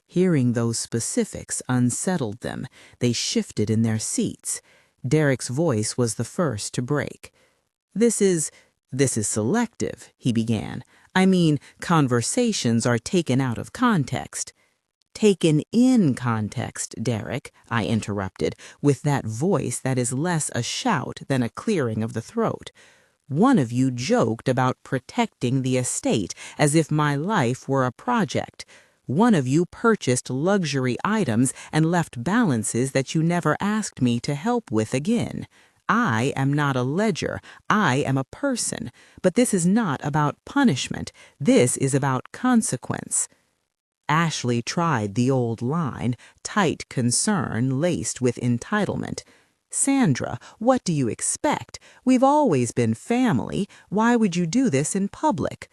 Hearing those specifics unsettled them. They shifted in their seats. Derek's voice was the first to break. This is selective, he began. I mean, conversations are taken out of context. Taken in context, Derek, I interrupted, with that voice that is less a shout than a clearing of the throat. One of you joked about protecting the estate as if my life were a project. One of you purchased luxury items and left balances that you never asked me to help with again. I am not a ledger. I am a person. But this is not about punishment. This is about consequence. Ashley tried the old line, tight concern laced with entitlement. Sandra, what do you expect? We've always been family. Why would you do this in public?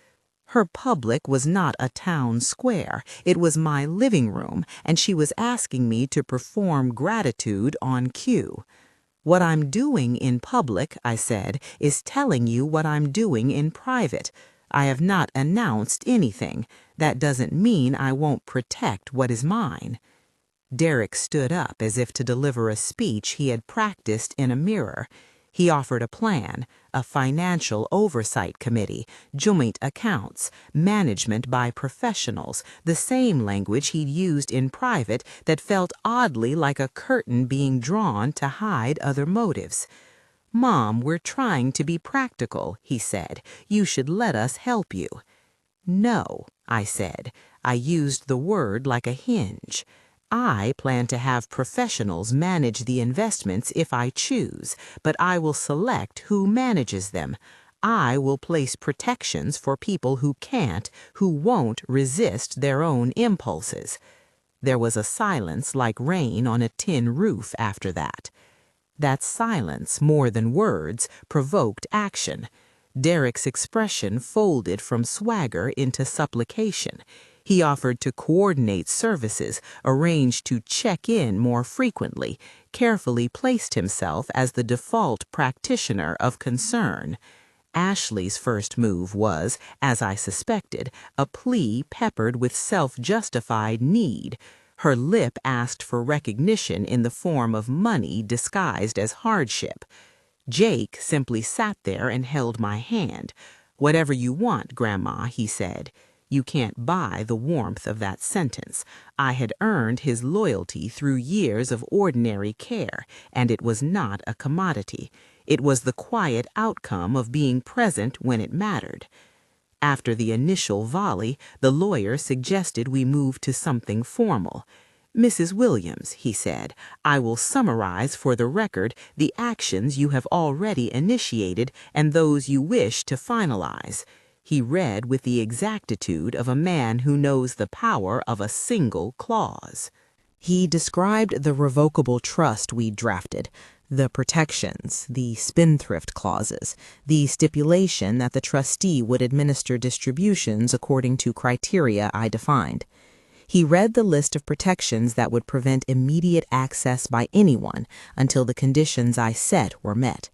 Her public was not a town square. It was my living room, and she was asking me to perform gratitude on cue. What I'm doing in public, I said, is telling you what I'm doing in private. I have not announced anything. That doesn't mean I won't protect what is mine. Derek stood up as if to deliver a speech he had practiced in a mirror. He offered a plan, a financial oversight committee, joint accounts, management by professionals, the same language he'd used in private that felt oddly like a curtain being drawn to hide other motives. Mom, we're trying to be practical, he said. You should let us help you. No, I said. I used the word like a hinge. I plan to have professionals manage the investments if I choose, but I will select who manages them. I will place protections for people who can't, who won't resist their own impulses. There was a silence like rain on a tin roof after that. That silence, more than words, provoked action. Derek's expression folded from swagger into supplication. He offered to coordinate services, arranged to check in more frequently, carefully placed himself as the default practitioner of concern. Ashley's first move was, as I suspected, a plea peppered with self-justified need. Her lip asked for recognition in the form of money disguised as hardship. Jake simply sat there and held my hand. "Whatever you want, Grandma," he said. You can't buy the warmth of that sentence. I had earned his loyalty through years of ordinary care, and it was not a commodity. It was the quiet outcome of being present when it mattered. After the initial volley, the lawyer suggested we move to something formal. "Mrs. Williams," he said, "I will summarize for the record the actions you have already initiated and those you wish to finalize." He read with the exactitude of a man who knows the power of a single clause. He described the revocable trust we drafted, the protections, the spendthrift clauses, the stipulation that the trustee would administer distributions according to criteria I defined. He read the list of protections that would prevent immediate access by anyone until the conditions I set were met.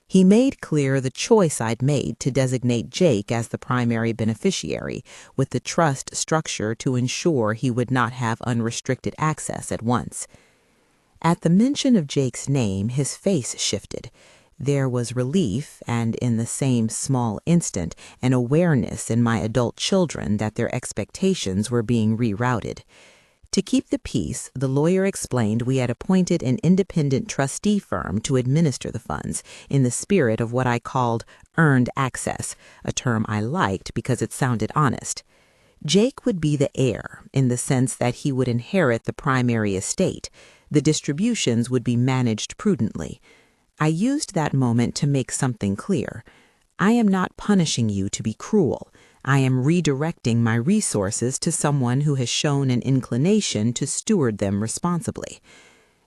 He made clear the choice I'd made to designate Jake as the primary beneficiary, with the trust structure to ensure he would not have unrestricted access at once. At the mention of Jake's name, his face shifted. There was relief and, in the same small instant, an awareness in my adult children that their expectations were being rerouted. To keep the peace, the lawyer explained we had appointed an independent trustee firm to administer the funds in the spirit of what I called earned access, a term I liked because it sounded honest. Jake would be the heir in the sense that he would inherit the primary estate. The distributions would be managed prudently. I used that moment to make something clear. I am not punishing you to be cruel. I am redirecting my resources to someone who has shown an inclination to steward them responsibly.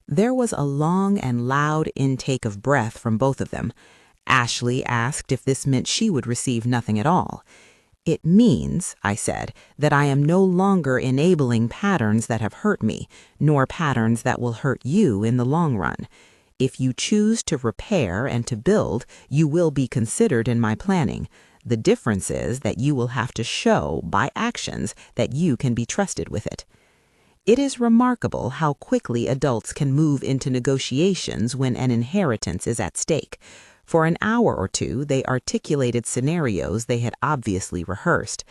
There was a long and loud intake of breath from both of them. Ashley asked if this meant she would receive nothing at all. "It means," I said, "that I am no longer enabling patterns that have hurt me, nor patterns that will hurt you in the long run. If you choose to repair and to build, you will be considered in my planning. The difference is that you will have to show, by actions, that you can be trusted with it." It is remarkable how quickly adults can move into negotiations when an inheritance is at stake. For an hour or two, they articulated scenarios they had obviously rehearsed.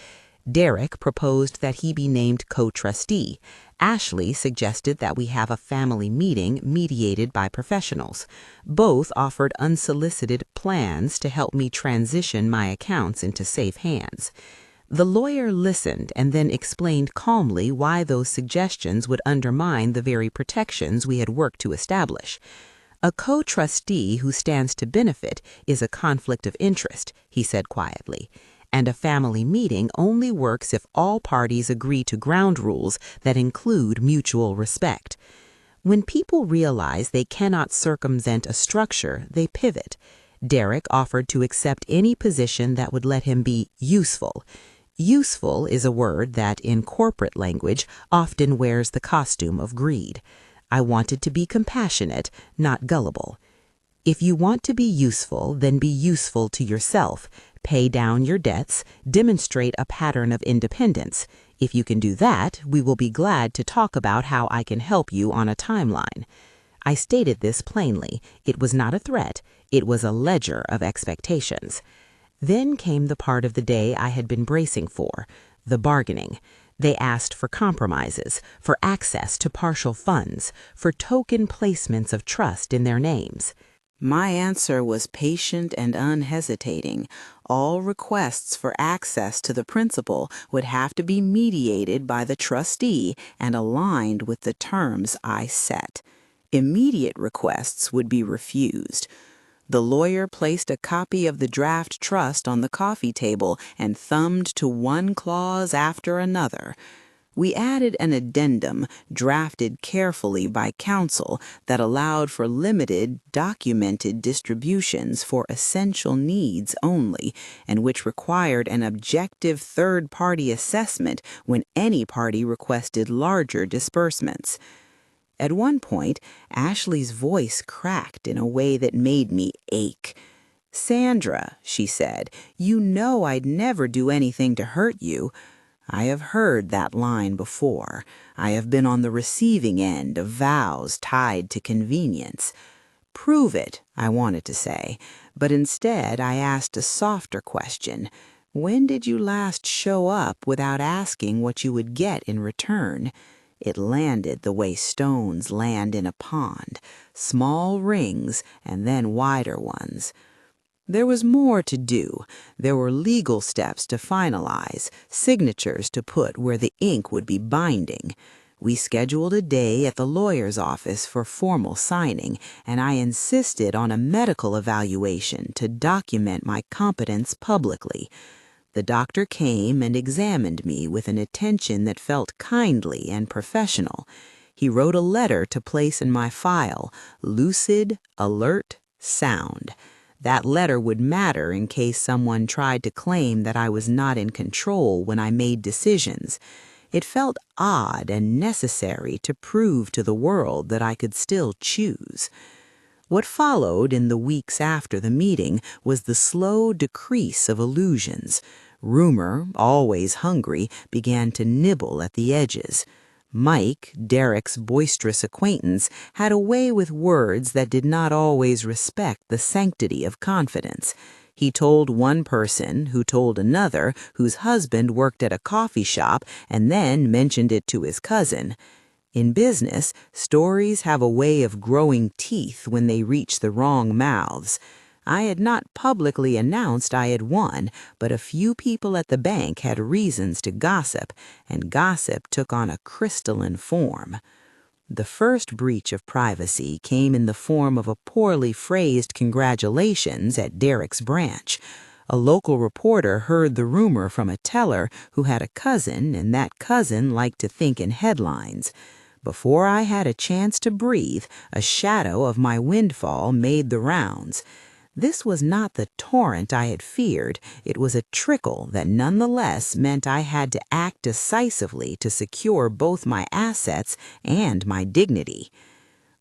Derek proposed that he be named co-trustee. Ashley suggested that we have a family meeting mediated by professionals. Both offered unsolicited plans to help me transition my accounts into safe hands. The lawyer listened and then explained calmly why those suggestions would undermine the very protections we had worked to establish. "A co-trustee who stands to benefit is a conflict of interest," he said quietly. "And a family meeting only works if all parties agree to ground rules that include mutual respect. When people realize they cannot circumvent a structure, they pivot. Derek offered to accept any position that would let him be useful. Useful is a word that, in corporate language, often wears the costume of greed. I wanted to be compassionate, not gullible. If you want to be useful, then be useful to yourself. Pay down your debts, demonstrate a pattern of independence. If you can do that, we will be glad to talk about how I can help you on a timeline." I stated this plainly. It was not a threat. It was a ledger of expectations. Then came the part of the day I had been bracing for, the bargaining. They asked for compromises, for access to partial funds, for token placements of trust in their names. My answer was patient and unhesitating. All requests for access to the principal would have to be mediated by the trustee and aligned with the terms I set. Immediate requests would be refused. The lawyer placed a copy of the draft trust on the coffee table and thumbed to one clause after another. We added an addendum drafted carefully by counsel that allowed for limited, documented distributions for essential needs only, and which required an objective third-party assessment when any party requested larger disbursements. At one point, Ashley's voice cracked in a way that made me ache. "Sandra," she said, "you know I'd never do anything to hurt you." I have heard that line before. I have been on the receiving end of vows tied to convenience. Prove it, I wanted to say, but instead I asked a softer question. When did you last show up without asking what you would get in return? It landed the way stones land in a pond, small rings and then wider ones. There was more to do. There were legal steps to finalize, signatures to put where the ink would be binding. We scheduled a day at the lawyer's office for formal signing, and I insisted on a medical evaluation to document my competence publicly. The doctor came and examined me with an attention that felt kindly and professional. He wrote a letter to place in my file, lucid, alert, sound. That letter would matter in case someone tried to claim that I was not in control when I made decisions. It felt odd and necessary to prove to the world that I could still choose. What followed in the weeks after the meeting was the slow decrease of illusions. Rumor, always hungry, began to nibble at the edges. Mike, Derek's boisterous acquaintance, had a way with words that did not always respect the sanctity of confidence. He told one person, who told another, whose husband worked at a coffee shop, and then mentioned it to his cousin. In business, stories have a way of growing teeth when they reach the wrong mouths. I had not publicly announced I had won, but a few people at the bank had reasons to gossip, and gossip took on a crystalline form. The first breach of privacy came in the form of a poorly phrased congratulations at Derek's branch. A local reporter heard the rumor from a teller who had a cousin, and that cousin liked to think in headlines. Before I had a chance to breathe, a shadow of my windfall made the rounds. This was not the torrent I had feared. It was a trickle that nonetheless meant I had to act decisively to secure both my assets and my dignity.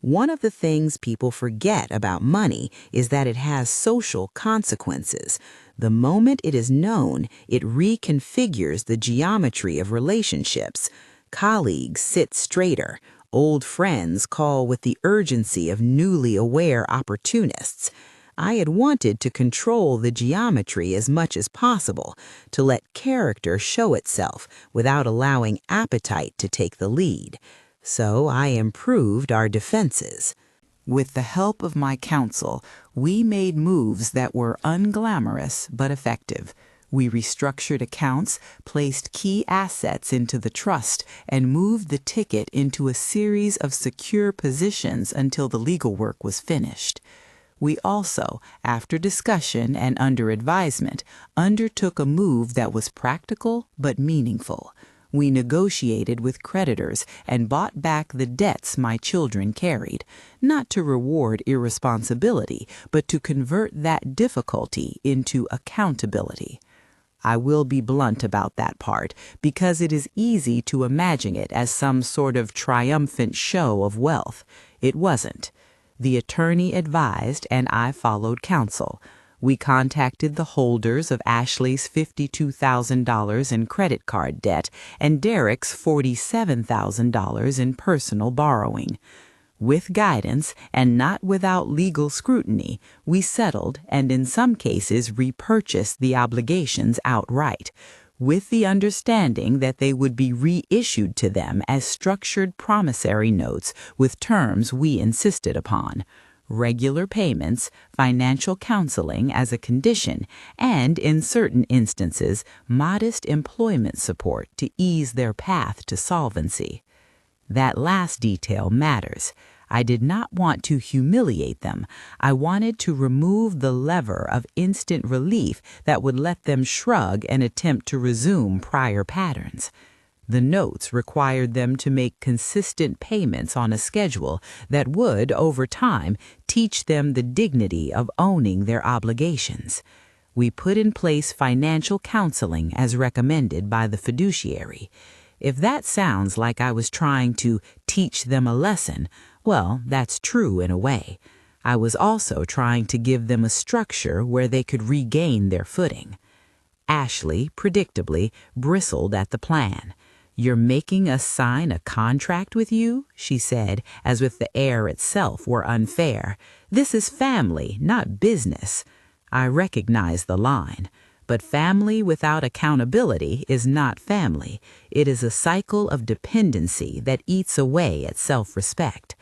One of the things people forget about money is that it has social consequences. The moment it is known, it reconfigures the geometry of relationships. Colleagues sit straighter. Old friends call with the urgency of newly aware opportunists. I had wanted to control the geometry as much as possible, to let character show itself without allowing appetite to take the lead. So I improved our defenses. With the help of my counsel, we made moves that were unglamorous but effective. We restructured accounts, placed key assets into the trust, and moved the ticket into a series of secure positions until the legal work was finished. We also, after discussion and under advisement, undertook a move that was practical but meaningful. We negotiated with creditors and bought back the debts my children carried, not to reward irresponsibility, but to convert that difficulty into accountability. I will be blunt about that part, because it is easy to imagine it as some sort of triumphant show of wealth. It wasn't. The attorney advised, and I followed counsel. We contacted the holders of Ashley's $52,000 in credit card debt and Derek's $47,000 in personal borrowing. With guidance, and not without legal scrutiny, we settled and in some cases repurchased the obligations outright, with the understanding that they would be reissued to them as structured promissory notes with terms we insisted upon, regular payments, financial counseling as a condition, and, in certain instances, modest employment support to ease their path to solvency. That last detail matters. I did not want to humiliate them. I wanted to remove the lever of instant relief that would let them shrug and attempt to resume prior patterns. The notes required them to make consistent payments on a schedule that would, over time, teach them the dignity of owning their obligations. We put in place financial counseling as recommended by the fiduciary. If that sounds like I was trying to teach them a lesson, well, that's true in a way. I was also trying to give them a structure where they could regain their footing. Ashley, predictably, bristled at the plan. "You're making us sign a contract with you?" she said, as if the air itself were unfair. "This is family, not business." I recognized the line. But family without accountability is not family. It is a cycle of dependency that eats away at self-respect.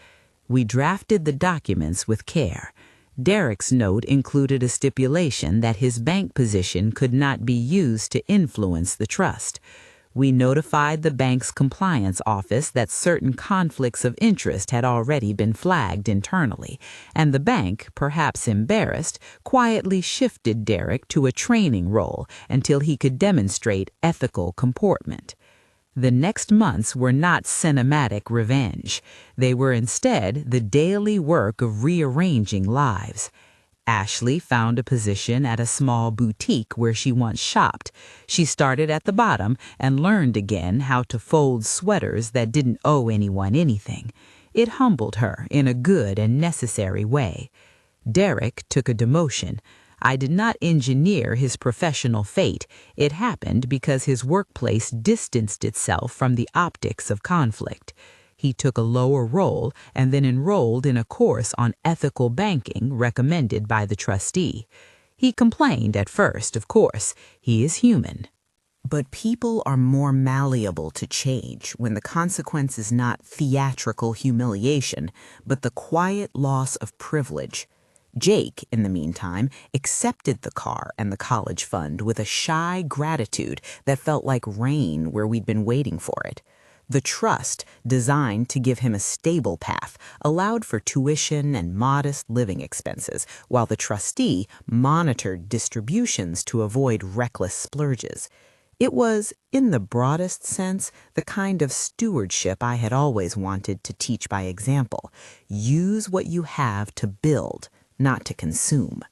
We drafted the documents with care. Derek's note included a stipulation that his bank position could not be used to influence the trust. We notified the bank's compliance office that certain conflicts of interest had already been flagged internally, and the bank, perhaps embarrassed, quietly shifted Derek to a training role until he could demonstrate ethical comportment. The next months were not cinematic revenge. They were instead the daily work of rearranging lives. Ashley found a position at a small boutique where she once shopped. She started at the bottom and learned again how to fold sweaters that didn't owe anyone anything. It humbled her in a good and necessary way. Derek took a demotion. I did not engineer his professional fate. It happened because his workplace distanced itself from the optics of conflict. He took a lower role and then enrolled in a course on ethical banking recommended by the trustee. He complained at first, of course. He is human. But people are more malleable to change when the consequence is not theatrical humiliation, but the quiet loss of privilege. Jake, in the meantime, accepted the car and the college fund with a shy gratitude that felt like rain where we'd been waiting for it. The trust, designed to give him a stable path, allowed for tuition and modest living expenses, while the trustee monitored distributions to avoid reckless splurges. It was, in the broadest sense, the kind of stewardship I had always wanted to teach by example. Use what you have to build, not to consume.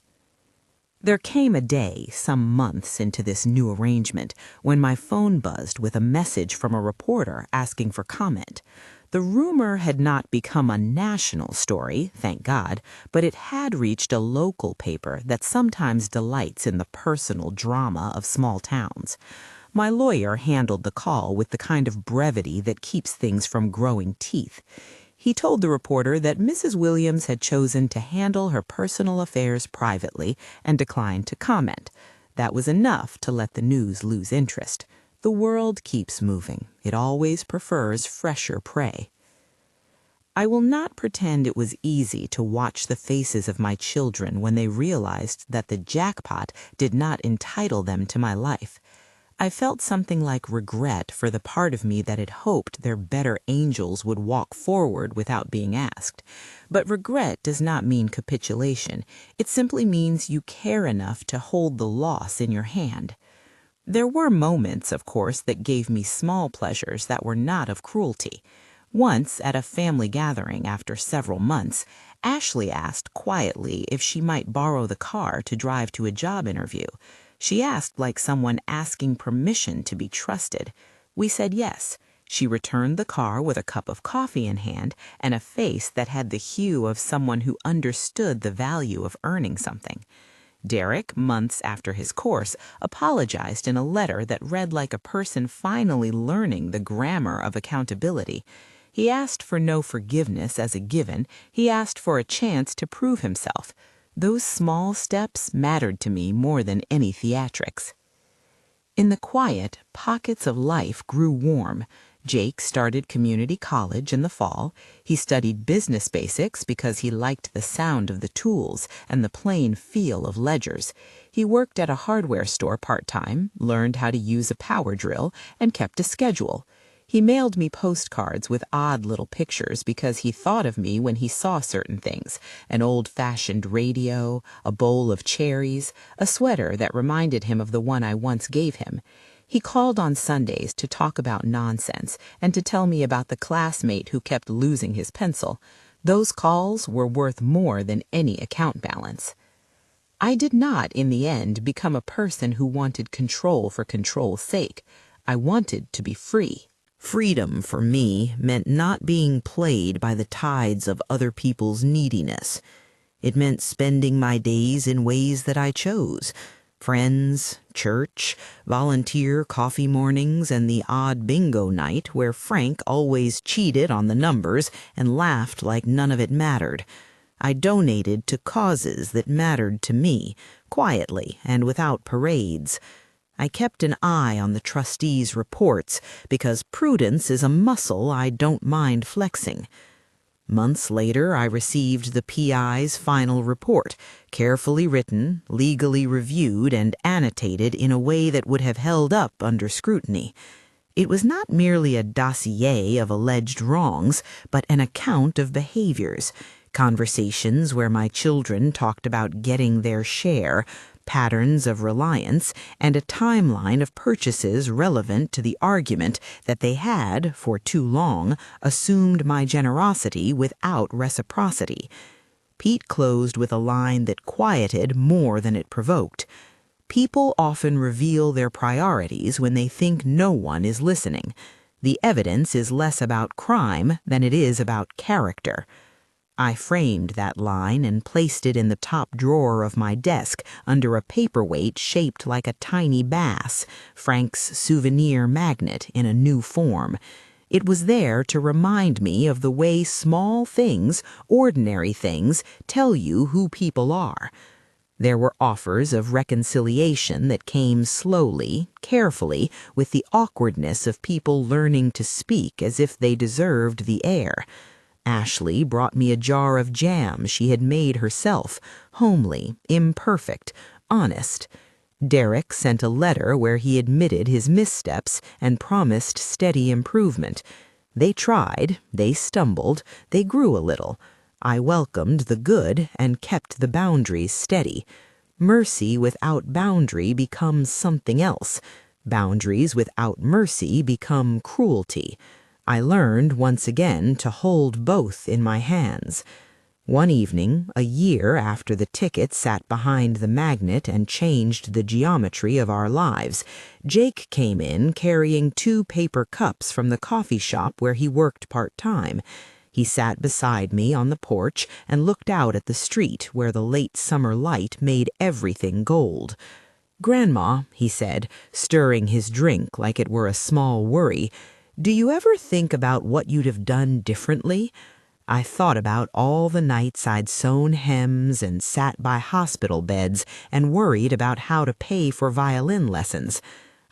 There came a day, some months into this new arrangement, when my phone buzzed with a message from a reporter asking for comment. The rumor had not become a national story, thank God, but it had reached a local paper that sometimes delights in the personal drama of small towns. My lawyer handled the call with the kind of brevity that keeps things from growing teeth. He told the reporter that Mrs. Williams had chosen to handle her personal affairs privately and declined to comment. That was enough to let the news lose interest. The world keeps moving. It always prefers fresher prey. I will not pretend it was easy to watch the faces of my children when they realized that the jackpot did not entitle them to my life. I felt something like regret for the part of me that had hoped their better angels would walk forward without being asked. But regret does not mean capitulation. It simply means you care enough to hold the loss in your hand. There were moments, of course, that gave me small pleasures that were not of cruelty. Once, at a family gathering after several months, Ashley asked quietly if she might borrow the car to drive to a job interview. She asked like someone asking permission to be trusted. We said yes. She returned the car with a cup of coffee in hand and a face that had the hue of someone who understood the value of earning something. Derek, months after his course, apologized in a letter that read like a person finally learning the grammar of accountability. He asked for no forgiveness as a given. He asked for a chance to prove himself. Those small steps mattered to me more than any theatrics. In the quiet, pockets of life grew warm. Jake started community college in the fall. He studied business basics because he liked the sound of the tools and the plain feel of ledgers. He worked at a hardware store part-time, learned how to use a power drill, and kept a schedule. He mailed me postcards with odd little pictures because he thought of me when he saw certain things: an old-fashioned radio, a bowl of cherries, a sweater that reminded him of the one I once gave him. He called on Sundays to talk about nonsense and to tell me about the classmate who kept losing his pencil. Those calls were worth more than any account balance. I did not, in the end, become a person who wanted control for control's sake. I wanted to be free. Freedom, for me, meant not being played by the tides of other people's neediness. It meant spending my days in ways that I chose. Friends, church, volunteer coffee mornings, and the odd bingo night where Frank always cheated on the numbers and laughed like none of it mattered. I donated to causes that mattered to me, quietly and without parades. I kept an eye on the trustees' reports because prudence is a muscle I don't mind flexing. Months later, I received the PI's final report, carefully written, legally reviewed, and annotated in a way that would have held up under scrutiny. It was not merely a dossier of alleged wrongs, but an account of behaviors, conversations where my children talked about getting their share, patterns of reliance, and a timeline of purchases relevant to the argument that they had, for too long, assumed my generosity without reciprocity. Pete closed with a line that quieted more than it provoked. People often reveal their priorities when they think no one is listening. The evidence is less about crime than it is about character. I framed that line and placed it in the top drawer of my desk under a paperweight shaped like a tiny bass, Frank's souvenir magnet in a new form. It was there to remind me of the way small things, ordinary things, tell you who people are. There were offers of reconciliation that came slowly, carefully, with the awkwardness of people learning to speak as if they deserved the air. Ashley brought me a jar of jam she had made herself, homely, imperfect, honest. Derek sent a letter where he admitted his missteps and promised steady improvement. They tried, they stumbled, they grew a little. I welcomed the good and kept the boundaries steady. Mercy without boundary becomes something else. Boundaries without mercy become cruelty. I learned once again to hold both in my hands. One evening, a year after the ticket sat behind the magnet and changed the geometry of our lives, Jake came in carrying 2 paper cups from the coffee shop where he worked part-time. He sat beside me on the porch and looked out at the street where the late summer light made everything gold. "Grandma," he said, stirring his drink like it were a small worry, "do you ever think about what you'd have done differently?" I thought about all the nights I'd sewn hems and sat by hospital beds and worried about how to pay for violin lessons.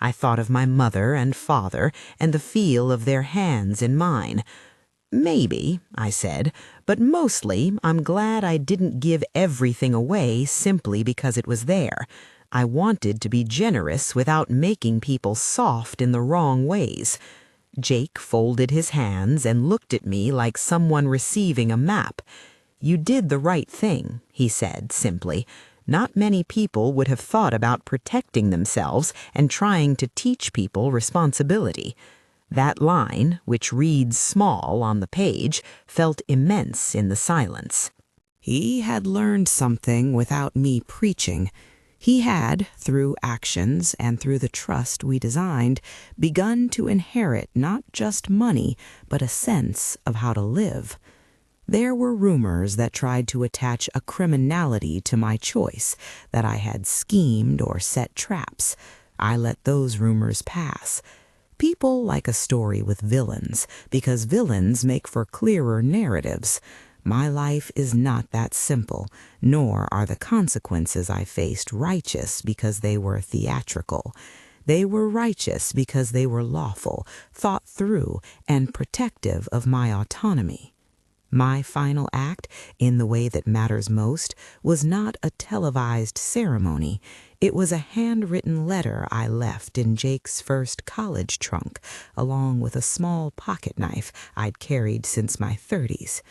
I thought of my mother and father and the feel of their hands in mine. "Maybe," I said, "but mostly I'm glad I didn't give everything away simply because it was there. I wanted to be generous without making people soft in the wrong ways." Jake folded his hands and looked at me like someone receiving a map. "You did the right thing," he said simply. "Not many people would have thought about protecting themselves and trying to teach people responsibility." That line, which reads small on the page, felt immense in the silence. He had learned something without me preaching. He had, through actions and through the trust we designed, begun to inherit not just money, but a sense of how to live. There were rumors that tried to attach a criminality to my choice, that I had schemed or set traps. I let those rumors pass. People like a story with villains, because villains make for clearer narratives. My life is not that simple, nor are the consequences I faced righteous because they were theatrical. They were righteous because they were lawful, thought through, and protective of my autonomy. My final act, in the way that matters most, was not a televised ceremony. It was a handwritten letter I left in Jake's first college trunk, along with a small pocket knife I'd carried since my 30s.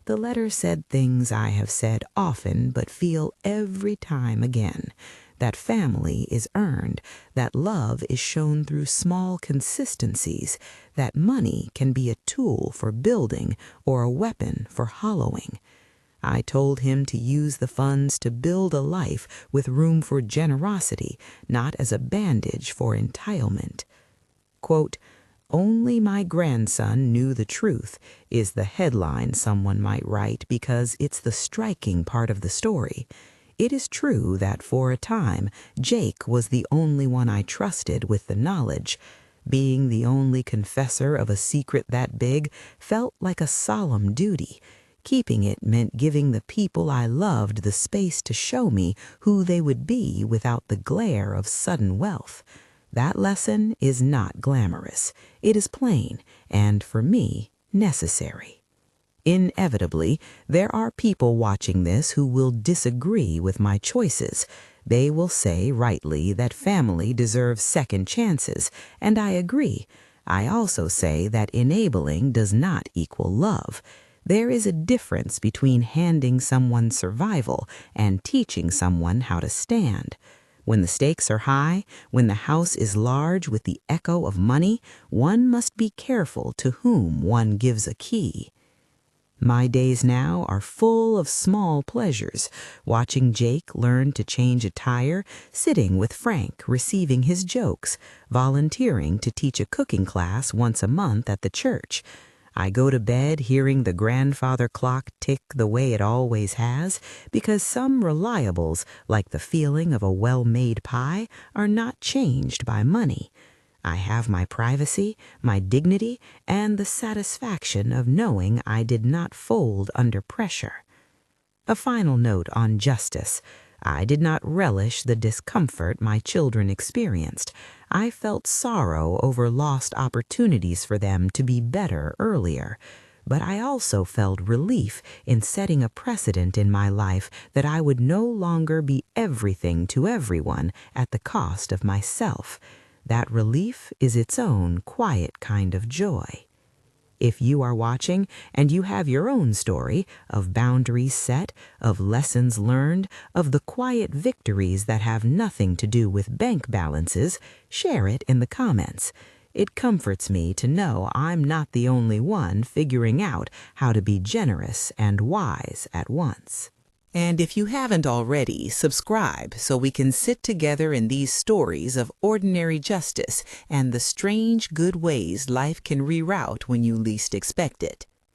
The letter said things I have said often but feel every time again. That family is earned, that love is shown through small consistencies, that money can be a tool for building or a weapon for hollowing. I told him to use the funds to build a life with room for generosity, not as a bandage for entitlement. Quote, "Only my grandson knew the truth" is the headline someone might write because it's the striking part of the story. It is true that for a time, Jake was the only one I trusted with the knowledge. Being the only confessor of a secret that big felt like a solemn duty. Keeping it meant giving the people I loved the space to show me who they would be without the glare of sudden wealth. That lesson is not glamorous. It is plain, and for me, necessary. Inevitably, there are people watching this who will disagree with my choices. They will say rightly that family deserves second chances, and I agree. I also say that enabling does not equal love. There is a difference between handing someone survival and teaching someone how to stand. When the stakes are high, when the house is large with the echo of money, one must be careful to whom one gives a key. My days now are full of small pleasures, watching Jake learn to change a tire, sitting with Frank receiving his jokes, volunteering to teach a cooking class once a month at the church. I go to bed hearing the grandfather clock tick the way it always has, because some reliables, like the feeling of a well-made pie, are not changed by money. I have my privacy, my dignity, and the satisfaction of knowing I did not fold under pressure. A final note on justice. I did not relish the discomfort my children experienced. I felt sorrow over lost opportunities for them to be better earlier. But I also felt relief in setting a precedent in my life that I would no longer be everything to everyone at the cost of myself. That relief is its own quiet kind of joy. If you are watching and you have your own story of boundaries set, of lessons learned, of the quiet victories that have nothing to do with bank balances, share it in the comments. It comforts me to know I'm not the only one figuring out how to be generous and wise at once. And if you haven't already, subscribe so we can sit together in these stories of ordinary justice and the strange good ways life can reroute when you least expect it.